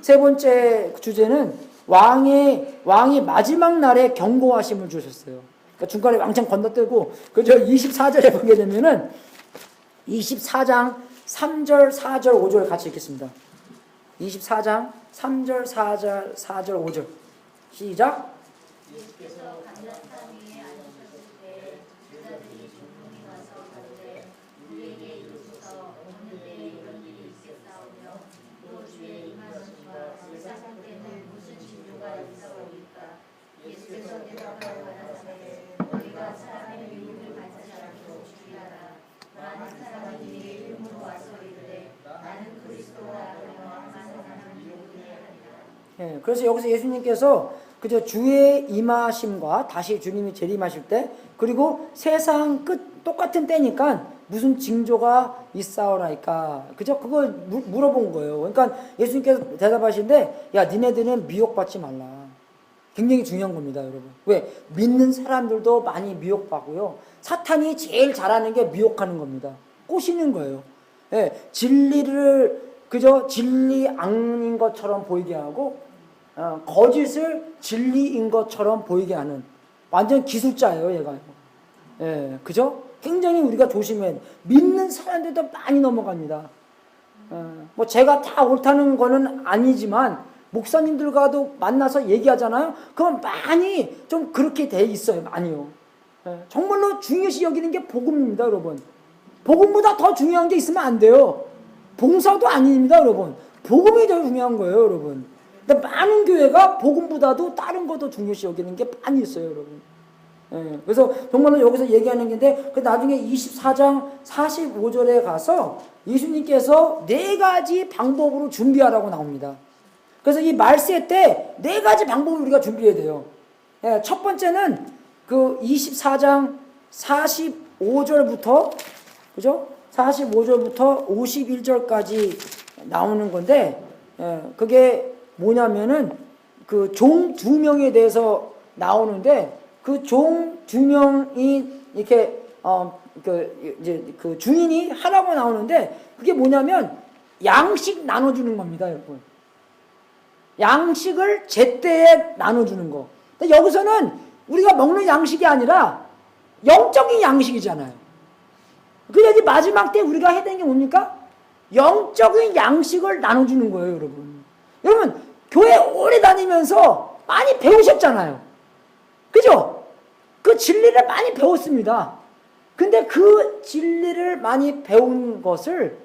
세 번째 주제는 왕이 마지막 날에 경고하심을 주셨어요. 그러니까 중간에 왕창 건너뛰고, 그죠? 24절에 보게 되면은 24장 3절, 4절, 5절 같이 읽겠습니다. 24장 3절, 4절, 4절, 5절. 시작. 예, 그래서 여기서 예수님께서 그저 주의 임하심과 다시 주님이 재림하실 때, 그리고 세상 끝 똑같은 때니까 무슨 징조가 있사오나이까, 그저 그걸 물어본 거예요. 그러니까 예수님께서 대답하시는데, 야, 니네들은 미혹받지 말라. 굉장히 중요한 겁니다, 여러분. 왜? 믿는 사람들도 많이 미혹받고요. 사탄이 제일 잘하는 게 미혹하는 겁니다. 꼬시는 거예요. 예, 진리를 그저 진리 아닌 것처럼 보이게 하고, 거짓을 진리인 것처럼 보이게 하는 완전 기술자예요, 얘가. 예, 그죠? 굉장히 우리가 조심해. 믿는 사람들도 많이 넘어갑니다. 뭐 제가 다 옳다는 거는 아니지만 목사님들과도 만나서 얘기하잖아요. 그럼 많이 좀 그렇게 돼 있어요, 많이요. 예, 정말로 중요시 여기는 게 복음입니다, 여러분. 복음보다 더 중요한 게 있으면 안 돼요. 봉사도 아닙니다, 여러분. 복음이 더 중요한 거예요, 여러분. 근데 많은 교회가 복음보다도 다른 것도 중요시 여기는 게 많이 있어요, 여러분. 예, 그래서 정말로 여기서 얘기하는 건데, 그 나중에 24장 45절에 가서 예수님께서 4가지 방법으로 준비하라고 나옵니다. 그래서 이 말세 때 4가지 방법을 우리가 준비해야 돼요. 예, 첫 번째는 그 24장 45절부터, 그죠? 45절부터 51절까지 나오는 건데, 그게 뭐냐면은 그 종 2명에 대해서 나오는데, 그 종 2명이 이렇게 이제 그 주인이 하라고 나오는데, 그게 뭐냐면 양식 나눠주는 겁니다, 여러분. 양식을 제때에 나눠주는 거. 근데 여기서는 우리가 먹는 양식이 아니라 영적인 양식이잖아요. 그래야지 마지막 때 우리가 해야 되는 게 뭡니까? 영적인 양식을 나눠주는 거예요, 여러분. 여러분, 교회 오래 다니면서 많이 배우셨잖아요. 그죠? 그 진리를 많이 배웠습니다. 근데 그 진리를 많이 배운 것을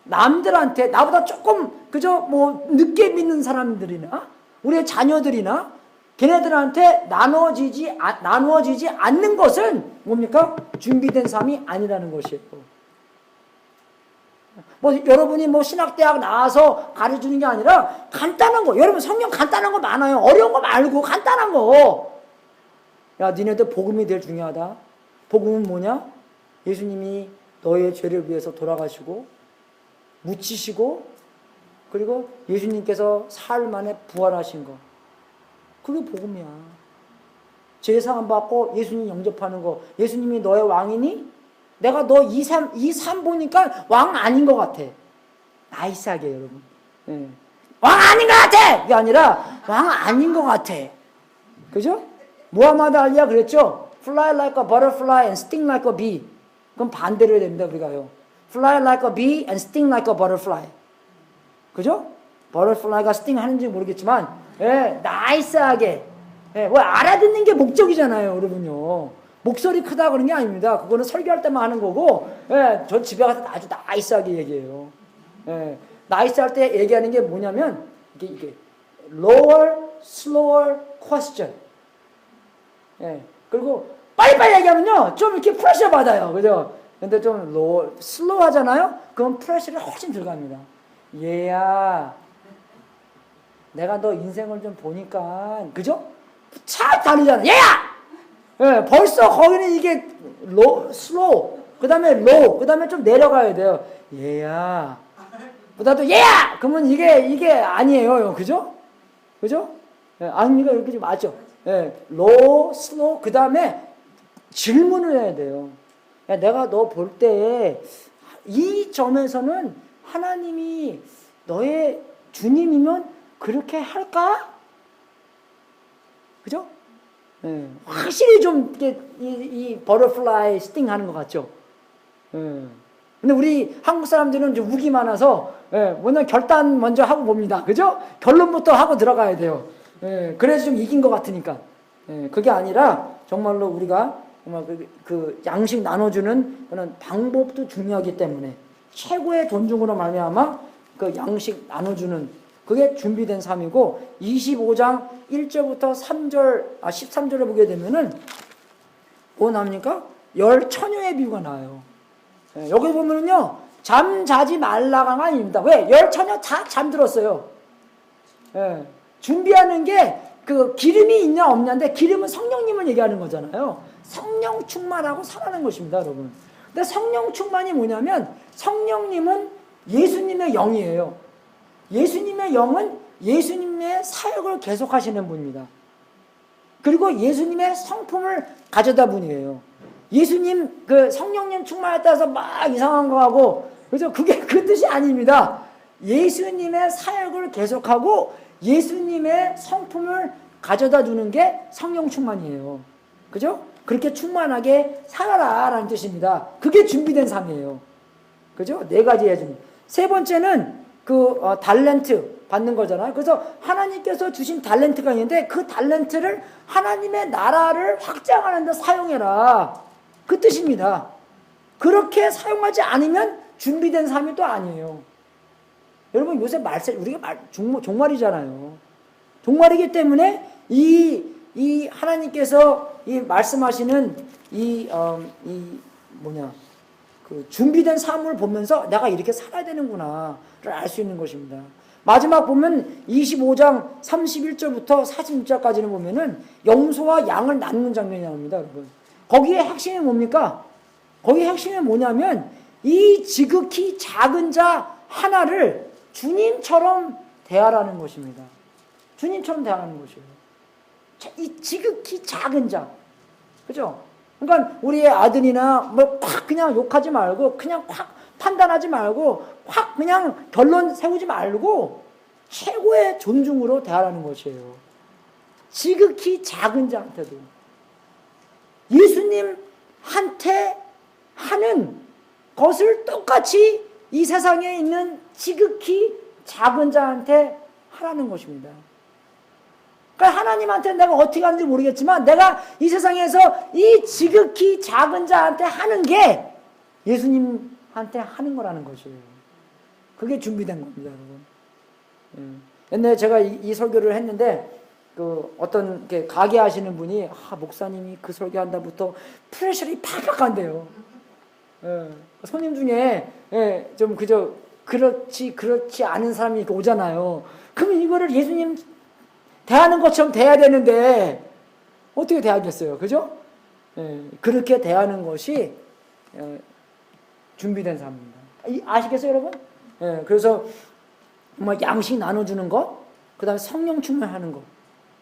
남들한테, 나보다 조금 그저 뭐 늦게 믿는 사람들이나 우리의 자녀들이나 걔네들한테 나누어지지 않는 것은 뭡니까? 준비된 삶이 아니라는 것이에요. 뭐 여러분이 뭐 신학대학 나와서 가르치는 게 아니라 간단한 거, 여러분 성경 간단한 거 많아요. 어려운 거 말고 간단한 거. 야, 니네들 복음이 제일 중요하다. 복음은 뭐냐? 예수님이 너의 죄를 위해서 돌아가시고 묻히시고, 그리고 예수님께서 사흘 만에 부활하신 거. 그게 복음이야. 죄 사함 받고 예수님 영접하는 거. 예수님이 너의 왕이니? 내가 너 이 삶 보니까 왕 아닌 것 같아. 나이스하게 여러분. 예. 왕 아닌 것 같아! 이게 아니라 왕 아닌 것 같아. 그죠? 무하마드 알리가 그랬죠? Fly like a butterfly and sting like a bee. 그럼 반대로 해야 됩니다, 우리가요. Fly like a bee and sting like a butterfly. 그죠? butterfly가 sting 하는지 모르겠지만, 예, 나이스하게. 예, 뭐 알아듣는 게 목적이잖아요, 여러분요. 목소리 크다 그런 게 아닙니다. 그거는 설교할 때만 하는 거고, 예, 저 집에 가서 아주 나이스하게 얘기해요. 예, 나이스할 때 얘기하는 게 뭐냐면, 이게 lower, slower question. 예, 그리고 빨리빨리 얘기하면요, 좀 이렇게 프레셔 받아요. 그죠? 근데 좀 슬로우 하잖아요? 그럼 프레셔가 훨씬 들어갑니다. 얘야, 내가 너 인생을 좀 보니까, 그죠? 차 다르잖아. 얘야! 예, 벌써 거기는 이게 슬로우, 그 다음에 로우, 그 다음에 좀 내려가야 돼요. 얘야. 그 다음에 얘야! 그러면 이게 아니에요. 그죠? 그죠? 예, 아닙니까? 이렇게 좀 맞죠? 예, 로우, 슬로우, 그 다음에 질문을 해야 돼요. 야, 내가 너 볼 때 이 점에서는 하나님이 너의 주님이면 그렇게 할까? 그죠? 예, 확실히 좀 이렇게 이 버터플라이 스팅 하는 것 같죠? 예. 근데 우리 한국 사람들은 좀 우기 많아서, 예, 뭐냐 결단 먼저 하고 봅니다. 그죠? 결론부터 하고 들어가야 돼요. 예, 그래서 좀 이긴 것 같으니까. 예, 그게 아니라 정말로 우리가 정말 그 양식 나눠주는 그런 방법도 중요하기 때문에 최고의 존중으로 말미암아 그 양식 나눠주는 그게 준비된 삶이고 25장 1절부터 13절을 보게 되면은 뭐 나옵니까? 열 처녀의 비유가 나와요. 예, 여기 보면은요 잠자지 말라가 아닙니다. 왜? 열 처녀 다 잠들었어요. 예, 준비하는 게 그 기름이 있냐 없냐인데 기름은 성령님을 얘기하는 거잖아요. 성령 충만하고 살아는 것입니다, 여러분. 근데 성령 충만이 뭐냐면 성령님은 예수님의 영이에요. 예수님의 영은 예수님의 사역을 계속하시는 분입니다. 그리고 예수님의 성품을 가져다 분이에요. 예수님 그 성령님 충만했다 해서 막 이상한 거 하고 그죠? 그게 그 뜻이 아닙니다. 예수님의 사역을 계속하고 예수님의 성품을 가져다 주는 게 성령 충만이에요. 그죠? 그렇게 충만하게 살아라 라는 뜻입니다. 그게 준비된 삶이에요. 그죠? 네 가지 해주니. 세 번째는 달란트 받는 거잖아요. 그래서 하나님께서 주신 달란트가 있는데 그 달란트를 하나님의 나라를 확장하는 데 사용해라. 그 뜻입니다. 그렇게 사용하지 않으면 준비된 삶이 또 아니에요. 여러분 요새 우리가 종말이잖아요. 종말이기 때문에 이 하나님께서 이 말씀하시는 그 준비된 삶을 보면서 내가 이렇게 살아야 되는구나를 알 수 있는 것입니다. 마지막 보면 25장 31절부터 46절까지는 보면은 염소와 양을 나누는 장면이 나옵니다, 여러분. 거기에 핵심이 뭡니까? 거기에 핵심이 뭐냐면 이 지극히 작은 자 하나를 주님처럼 대하라는 것입니다. 주님처럼 대하라는 것이에요. 이 지극히 작은 자. 그죠? 그러니까 우리의 아들이나 뭐 팍 그냥 욕하지 말고 그냥 확 판단하지 말고 확 그냥 결론 세우지 말고 최고의 존중으로 대하라는 것이에요. 지극히 작은 자한테도. 예수님한테 하는 것을 똑같이 이 세상에 있는 지극히 작은 자한테 하라는 것입니다. 그러니까 하나님한테 내가 어떻게 하는지 모르겠지만 내가 이 세상에서 이 지극히 작은 자한테 하는 게 예수님한테 하는 거라는 것이에요. 그게 준비된 겁니다, 여러분. 옛날에 제가 이 설교를 했는데 어떤 가게 하시는 분이 목사님이 그 설교한다부터 프레셔리 팍팍 간대요. 손님 중에 좀 그저 그렇지 않은 사람이 오잖아요. 그러면 이거를 예수님 대하는 것처럼 대해야 되는데 어떻게 대하겠어요? 그죠? 그렇게 대하는 것이 준비된 삶입니다. 아시겠어요, 여러분? 그래서 정말 양식 나눠주는 것, 그 다음에 성령 충만하는 것,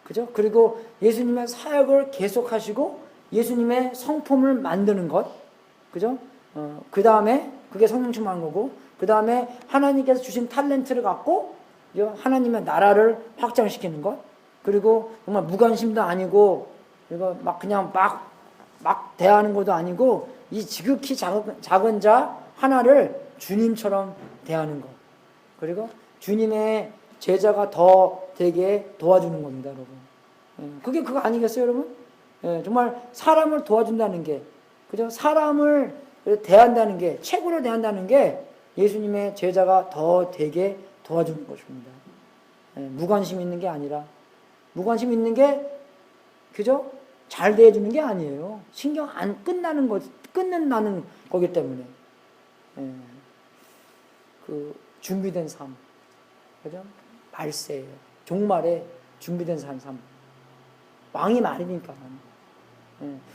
그죠? 그리고 예수님의 사역을 계속하시고 예수님의 성품을 만드는 것, 그죠? 그 다음에 그게 성령 충만한 거고, 그 다음에 하나님께서 주신 탤런트를 갖고 하나님의 나라를 확장시키는 것, 그리고 정말 무관심도 아니고, 그리고 막 그냥 막 대하는 것도 아니고, 이 지극히 작은 자 하나를 주님처럼 대하는 것, 그리고 주님의 제자가 더 되게 도와주는 겁니다, 여러분. 그게 그거 아니겠어요, 여러분? 정말 사람을 도와준다는 게, 그죠? 사람을 대한다는 게, 최고로 대한다는 게 예수님의 제자가 더 되게 도와주는 것입니다. 무관심 있는 게 아니라, 무관심 있는 게, 그죠? 잘 대해주는 게 아니에요. 신경 안 끊는다는 거기 때문에. 그 준비된 삶, 그죠? 말세예요. 종말에 준비된 삶. 왕이 말이니까.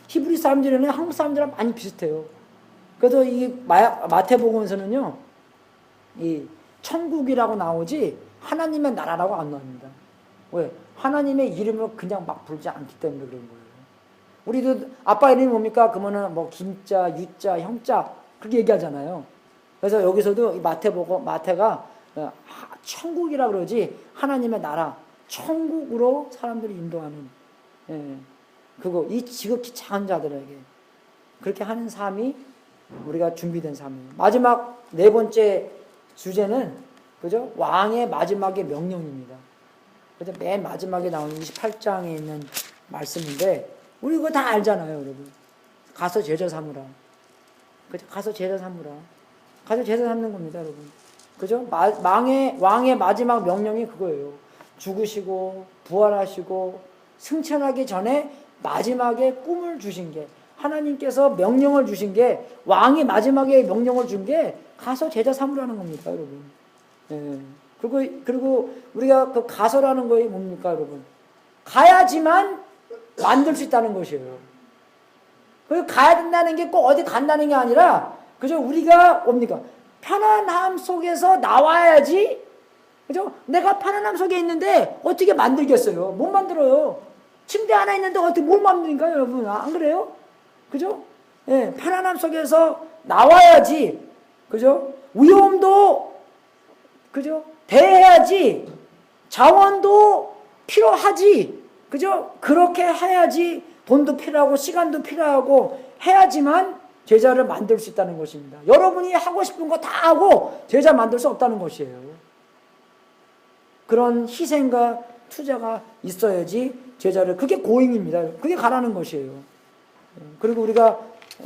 히브리 사람들은 한국 사람들이랑 많이 비슷해요. 그래서 이 마태복음에서는요, 이 천국이라고 나오지 하나님의 나라라고 안 나옵니다. 왜? 하나님의 이름을 그냥 막 부르지 않기 때문에 그런 거예요. 우리도 아빠 이름이 뭡니까? 그러면은 뭐 김자, 유자, 형자 그렇게 얘기하잖아요. 그래서 여기서도 이 마태가 천국이라 그러지 하나님의 나라, 천국으로 사람들을 인도하는, 그거 이 지극히 작은 자들에게 그렇게 하는 삶이 우리가 준비된 삶이에요. 마지막 네 번째 주제는, 그죠? 왕의 마지막의 명령입니다. 그래서 맨 마지막에 나오는 28장에 있는 말씀인데, 우리 그거 다 알잖아요, 여러분. 가서 제자 삼으라. 그죠? 가서 제자 삼으라. 가서 제자 삼는 겁니다, 여러분. 그죠? 왕의 마지막 명령이 그거예요. 죽으시고, 부활하시고, 승천하기 전에 마지막에 꿈을 주신 게, 하나님께서 명령을 주신 게, 왕이 마지막에 명령을 준 게, 가서 제자 삼으라는 겁니다, 여러분. 그리고 우리가 그 가서라는 거에 뭡니까, 여러분? 가야지만 만들 수 있다는 것이에요. 그 가야 된다는 게 꼭 어디 간다는 게 아니라, 그죠? 우리가 뭡니까? 편안함 속에서 나와야지, 그죠? 내가 편안함 속에 있는데 어떻게 만들겠어요? 못 만들어요. 침대 하나 있는데 어떻게 뭘 만드니까요, 여러분? 안 그래요? 그죠? 편안함 속에서 나와야지, 그죠? 위험도, 그죠? 대해야지, 자원도 필요하지, 그죠? 그렇게 해야지 돈도 필요하고 시간도 필요하고 해야지만 제자를 만들 수 있다는 것입니다. 여러분이 하고 싶은 거 다 하고 제자 만들 수 없다는 것이에요. 그런 희생과 투자가 있어야지 제자를, 그게 고잉입니다. 그게 가라는 것이에요. 그리고 우리가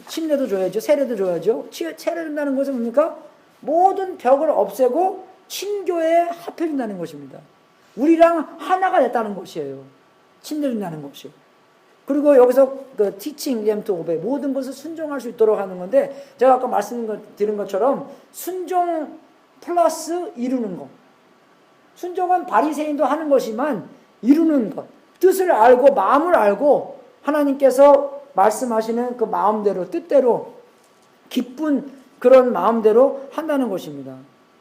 침례도 줘야죠. 세례도 줘야죠. 세례 준다는 것은 뭡니까? 모든 벽을 없애고 친교에 합해준다는 것입니다. 우리랑 하나가 됐다는 것이에요. 침례 준다는 것이. 그리고 여기서 그 teaching them to obey, 모든 것을 순종할 수 있도록 하는 건데, 제가 아까 말씀드린 것처럼 순종 플러스 이루는 것. 순종은 바리새인도 하는 것이지만 이루는 것, 뜻을 알고 마음을 알고 하나님께서 말씀하시는 그 마음대로, 뜻대로, 기쁜 그런 마음대로 한다는 것입니다.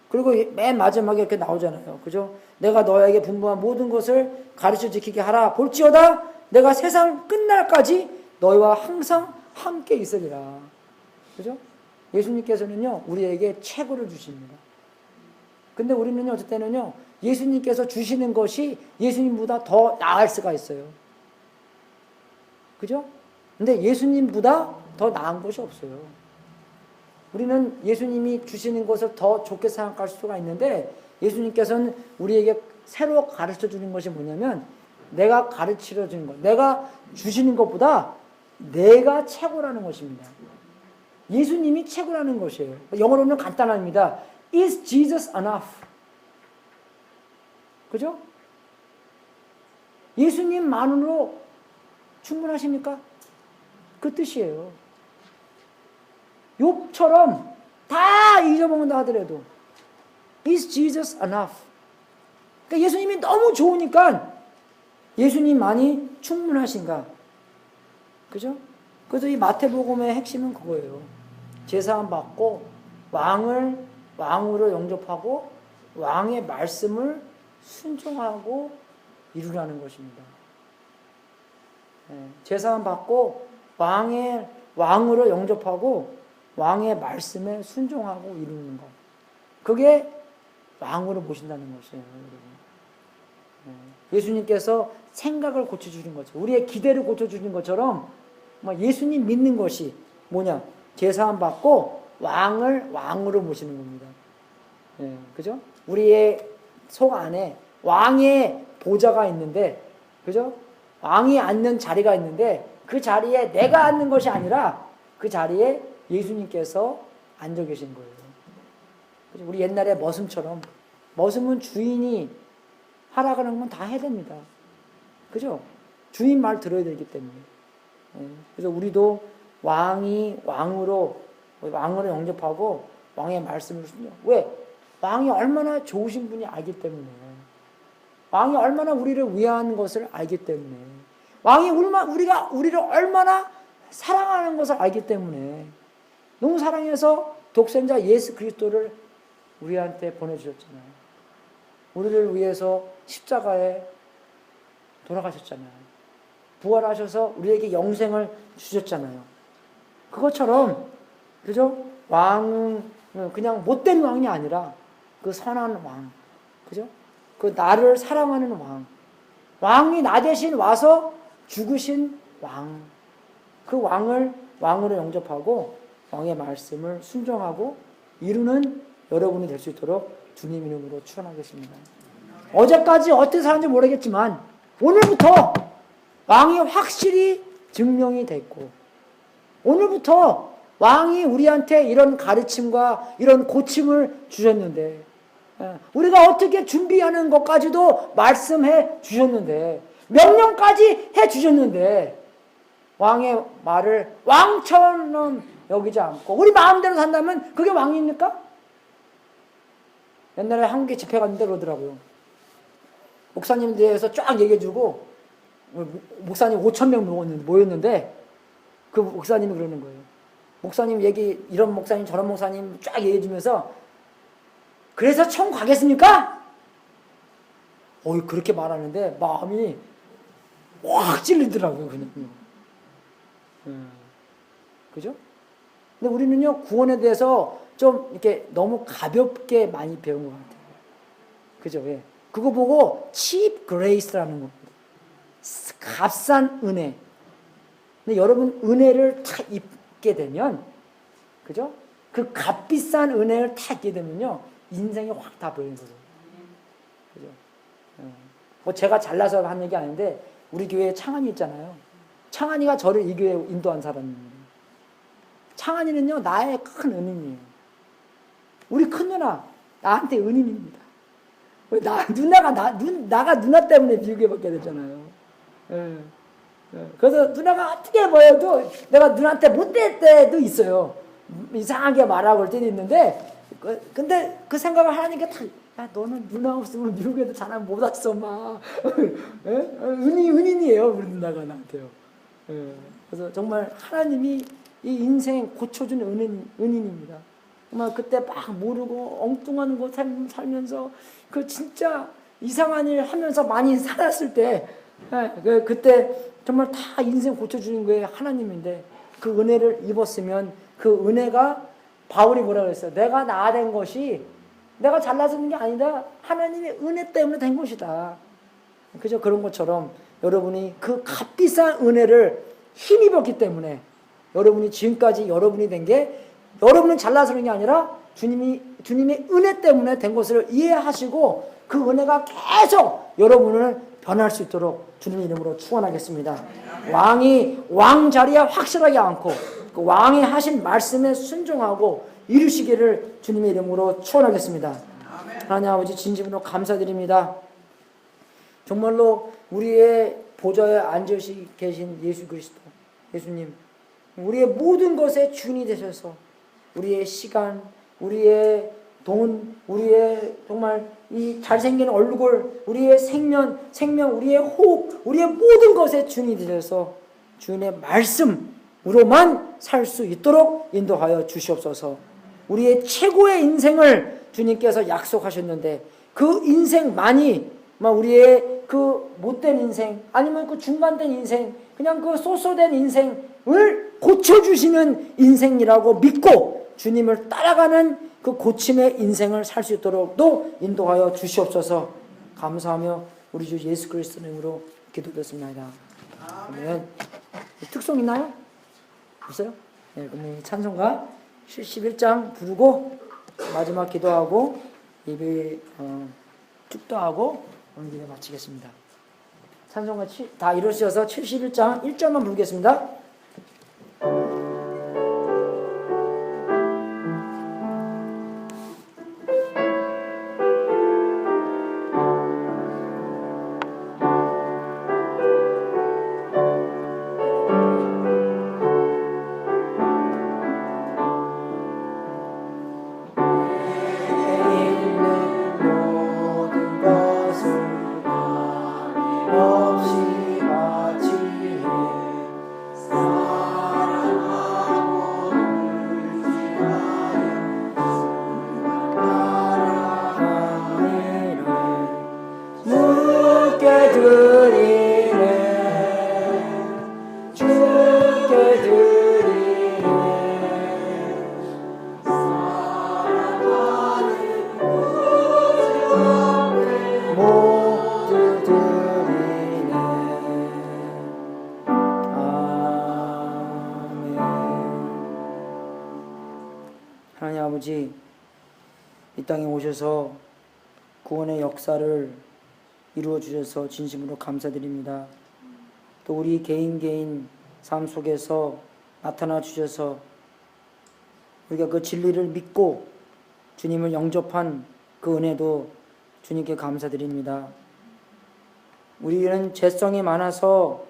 그리고 맨 마지막에 이렇게 나오잖아요. 그죠? 내가 너에게 분부한 모든 것을 가르쳐 지키게 하라. 볼지어다 내가 세상 끝날까지 너희와 항상 함께 있으리라. 그죠? 예수님께서는요, 우리에게 최고를 주십니다. 근데 우리는요, 어떨 때는요, 예수님께서 주시는 것이 예수님보다 더 나을 수가 있어요. 그죠? 근데 예수님보다 더 나은 것이 없어요. 우리는 예수님이 주시는 것을 더 좋게 생각할 수가 있는데, 예수님께서는 우리에게 새로 가르쳐 주는 것이 뭐냐면, 내가 가르쳐 주는 것, 내가 주시는 것보다 내가 최고라는 것입니다. 예수님이 최고라는 것이에요. 영어로는 간단합니다. Is Jesus enough? 그죠? 예수님만으로 충분하십니까? 그 뜻이에요. 욥처럼 다 잊어먹는다 하더라도 Is Jesus enough? 그러니까 예수님이 너무 좋으니까 예수님만이 충분하신가? 그죠? 그래서 이 마태복음의 핵심은 그거예요. 제사함 받고 왕으로 영접하고 왕의 말씀을 순종하고 이루라는 것입니다. 제사함 받고 왕으로 영접하고 왕의 말씀에 순종하고 이루는 것. 그게 왕으로 모신다는 것이에요. 예수님께서 생각을 고쳐주는 거죠. 우리의 기대를 고쳐주는 것처럼 예수님 믿는 것이 뭐냐? 제사함 받고 왕을 왕으로 모시는 겁니다. 그죠? 우리의 속 안에 왕의 보좌가 있는데, 그죠? 왕이 앉는 자리가 있는데 그 자리에 내가 앉는 것이 아니라 그 자리에 예수님께서 앉아 계신 거예요. 그죠? 우리 옛날에 머슴처럼, 머슴은 주인이 하라 그러는 건 다 해야 됩니다. 그죠? 주인 말 들어야 되기 때문에. 그래서 우리도 왕이 왕으로 영접하고 왕의 말씀을 순종. 왜? 왕이 얼마나 좋으신 분이 알기 때문에. 왕이 얼마나 우리를 위한 것을 알기 때문에. 왕이 우리를 얼마나 사랑하는 것을 알기 때문에. 너무 사랑해서 독생자 예수 그리스도를 우리한테 보내주셨잖아요. 우리를 위해서 십자가에 돌아가셨잖아요. 부활하셔서 우리에게 영생을 주셨잖아요. 그것처럼, 그죠? 왕은 그냥 못된 왕이 아니라 그 선한 왕, 그죠? 그 나를 사랑하는 왕, 왕이 나 대신 와서 죽으신 왕, 그 왕을 왕으로 영접하고 왕의 말씀을 순종하고 이루는 여러분이 될 수 있도록 주님 이름으로 축원하겠습니다. 어제까지 어떻게 살았는지 모르겠지만 오늘부터 왕이 확실히 증명이 됐고, 오늘부터 왕이 우리한테 이런 가르침과 이런 고침을 주셨는데, 우리가 어떻게 준비하는 것까지도 말씀해 주셨는데, 명령까지 해 주셨는데, 왕의 말을 왕처럼 여기지 않고 우리 마음대로 산다면 그게 왕입니까? 옛날에 한국에 집회 갔는데 그러더라고요. 목사님 대해서 쫙 얘기해주고, 목사님 5,000명 모였는데 그 목사님이 그러는 거예요. 목사님 얘기, 이런 목사님 저런 목사님 쫙 얘기해주면서, 그래서 천국 가겠습니까? 그렇게 말하는데 마음이 확 찔리더라고요. 그냥. 그죠? 근데 우리는요, 구원에 대해서 좀 이렇게 너무 가볍게 많이 배운 것 같아요. 그죠? 예. 그거 보고 cheap grace라는 겁니다. 값싼 은혜. 근데 여러분, 은혜를 탁 입게 되면, 그죠? 그 값비싼 은혜를 탁 입게 되면요, 인생이 확 다 보이는 거예요. 그죠? 제가 잘나서 한 얘기 아닌데, 우리 교회에 창한이 있잖아요. 창한이가 저를 이 교회에 인도한 사람입니다. 창한이는요, 나의 큰 은인이에요. 우리 큰 누나, 나한테 은인입니다. 나가 누나 때문에 미국에 받게 됐잖아요. 그래서 누나가 어떻게 보여도 내가 누나한테 못될 때도 있어요. 이상하게 말하고 올 때도 있는데, 근데 그 생각을 하니까 야, 너는 누나 없으면 미국에도 잘 못 왔어, 막. 은인이에요, 우리 누나가 나한테요. 그래서 정말 하나님이 이 인생 고쳐주는 은인입니다. 정말 그때 막 모르고 엉뚱한 거 살면서 그 진짜 이상한 일 하면서 많이 살았을 때, 그때 정말 다 인생 고쳐주는 게 하나님인데, 그 은혜를 입었으면 그 은혜가, 바울이 뭐라고 했어요? 내가 나된 것이 내가 잘나서는 게 아니다. 하나님의 은혜 때문에 된 것이다. 그죠? 그런 것처럼 여러분이 그 값비싼 은혜를 힘입었기 때문에 여러분이 지금까지 여러분이 된 게, 여러분은 잘나서는 게 아니라 주님의 은혜 때문에 된 것을 이해하시고 그 은혜가 계속 여러분을 변할 수 있도록 주님의 이름으로 축원하겠습니다. 왕이 왕 자리에 확실하게 앉고 그 왕이 하신 말씀에 순종하고 이루시기를 주님의 이름으로 축원하겠습니다. 하나님 아버지, 진심으로 감사드립니다. 정말로 우리의 보좌에 앉으 계신 예수 그리스도, 예수님, 우리의 모든 것의 주인이 되셔서 우리의 시간, 우리의 돈, 우리의 정말 이 잘생긴 얼굴, 우리의 생명, 우리의 호흡, 우리의 모든 것의 주인이 되셔서 주인의 말씀으로만 살 수 있도록 인도하여 주시옵소서. 우리의 최고의 인생을 주님께서 약속하셨는데 그 인생만이 우리의 그 못된 인생, 아니면 그 중간된 인생, 그냥 그 소소된 인생을 고쳐주시는 인생이라고 믿고 주님을 따라가는 그 고침의 인생을 살 수 있도록 또 인도하여 주시옵소서. 감사하며 우리 주 예수 그리스도 이름으로 기도드렸습니다. 아멘. 특송 있나요? 없어요? 네, 그럼 찬송가 71장 부르고 마지막 기도하고 예배 축도하고 오늘 예배 마치겠습니다. 찬송가 다 이루어져서 71장 1절만 부르겠습니다. 하나님 아버지, 이 땅에 오셔서 구원의 역사를 이루어 주셔서 진심으로 감사드립니다. 또 우리 개인 삶 속에서 나타나 주셔서 우리가 그 진리를 믿고 주님을 영접한 그 은혜도 주님께 감사드립니다. 우리는 죄성이 많아서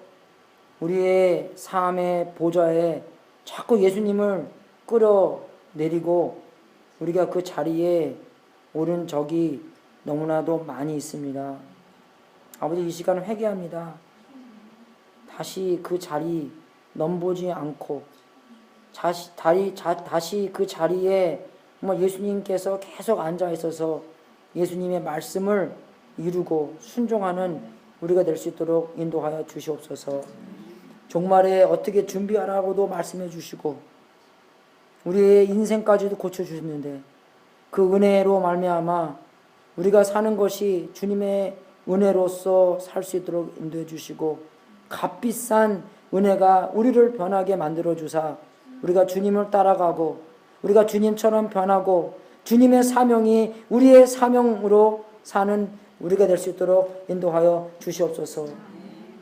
우리의 삶의 보좌에 자꾸 예수님을 끌어내리고 우리가 그 자리에 오른 적이 너무나도 많이 있습니다. 아버지, 이 시간을 회개합니다. 다시 그 자리 넘보지 않고 다시 그 자리에 정말 예수님께서 계속 앉아 있어서 예수님의 말씀을 이루고 순종하는 우리가 될 수 있도록 인도하여 주시옵소서. 종말에 어떻게 준비하라고도 말씀해 주시고 우리의 인생까지도 고쳐주셨는데 그 은혜로 말미암아 우리가 사는 것이 주님의 은혜로서 살 수 있도록 인도해 주시고 값비싼 은혜가 우리를 변하게 만들어 주사 우리가 주님을 따라가고 우리가 주님처럼 변하고 주님의 사명이 우리의 사명으로 사는 우리가 될 수 있도록 인도하여 주시옵소서.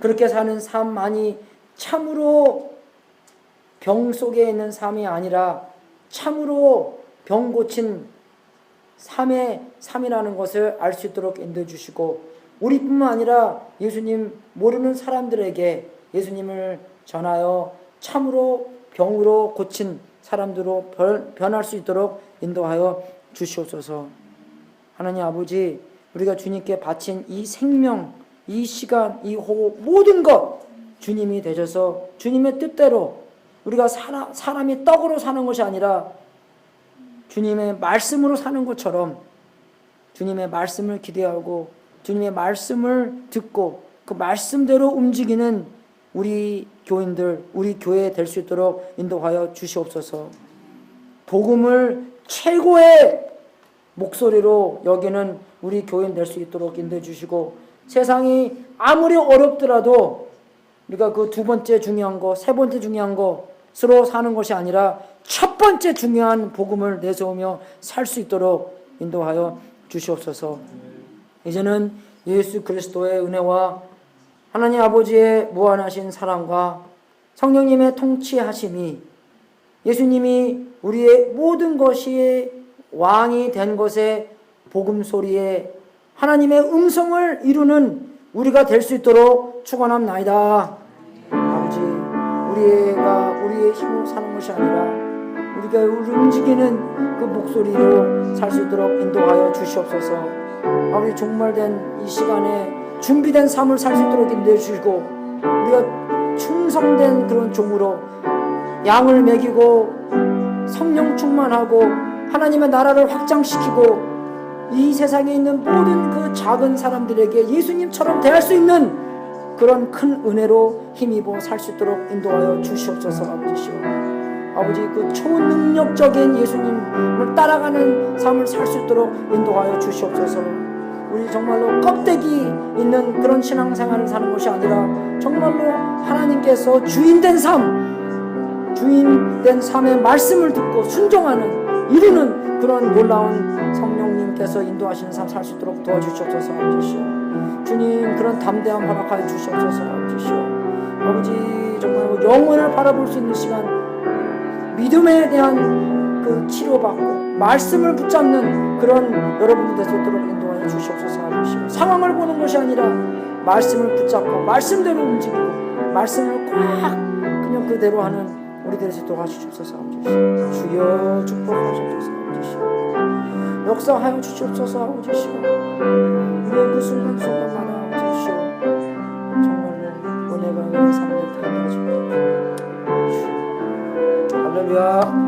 그렇게 사는 삶만이 참으로 병 속에 있는 삶이 아니라 참으로 병 고친 삶이라는 것을 알 수 있도록 인도해 주시고 우리뿐만 아니라 예수님 모르는 사람들에게 예수님을 전하여 참으로 병으로 고친 사람들로 변할 수 있도록 인도하여 주시옵소서. 하나님 아버지, 우리가 주님께 바친 이 생명, 이 시간, 이 호흡 모든 것 주님이 되셔서 주님의 뜻대로 우리가 사람이 떡으로 사는 것이 아니라 주님의 말씀으로 사는 것처럼 주님의 말씀을 기대하고 주님의 말씀을 듣고 그 말씀대로 움직이는 우리 교인들, 우리 교회 될 수 있도록 인도하여 주시옵소서. 복음을 최고의 목소리로 여기는 우리 교인 될 수 있도록 인도해 주시고 세상이 아무리 어렵더라도 우리가 그 두 번째 중요한 거, 세 번째 중요한 것으로 사는 것이 아니라 첫 번째 중요한 복음을 내세우며 살 수 있도록 인도하여 주시옵소서. 이제는 예수 그리스도의 은혜와 하나님 아버지의 무한하신 사랑과 성령님의 통치하심이 예수님이 우리의 모든 것이 왕이 된 것의 복음 소리에 하나님의 음성을 이루는 우리가 될 수 있도록 축원합나이다. 아버지, 우리의 힘으로 사는 것이 아니라 우리가 움직이는 그 목소리로 살 수 있도록 인도하여 주시옵소서. 아버지, 종말된 이 시간에 준비된 삶을 살 수 있도록 인도해 주시고 우리가 충성된 그런 종으로 양을 먹이고 성령 충만하고 하나님의 나라를 확장시키고 이 세상에 있는 모든 그 작은 사람들에게 예수님처럼 대할 수 있는 그런 큰 은혜로 힘입어 살 수 있도록 인도하여 주시옵소서. 아버지시오, 아버지 그 초능력적인 예수님을 따라가는 삶을 살 수 있도록 인도하여 주시옵소서. 우리 정말로 껍데기 있는 그런 신앙생활을 사는 것이 아니라 정말로 하나님께서 주인된 삶의 말씀을 듣고 순종하는, 이루는 그런 놀라운 성령님께서 인도하시는 삶 살 수 있도록 도와주시옵소서. 아버지시오, 주님 그런 담대함 허락하여 주시옵소서. 아버지시오, 아버지 정말 영혼을 바라볼 수 있는 시간, 믿음에 대한 그 치료받고 말씀을 붙잡는 그런 여러분들 되도록 인도하여 주시옵소서. 아버지시오, 상황을 보는 것이 아니라 말씀을 붙잡고 말씀대로 움직이고 말씀을 꽉 그냥 그대로 하는 우리들이 되도록 하시옵소서. 아버지시오, 주여 축복하시옵소서. 아버지시오, 역사하여 주시옵소서. 아버지시오, 우리의 그 순간순간마다 아버지시오 정말로 은혜가 은혜 삶을 되게 하시옵소서. 할렐루야.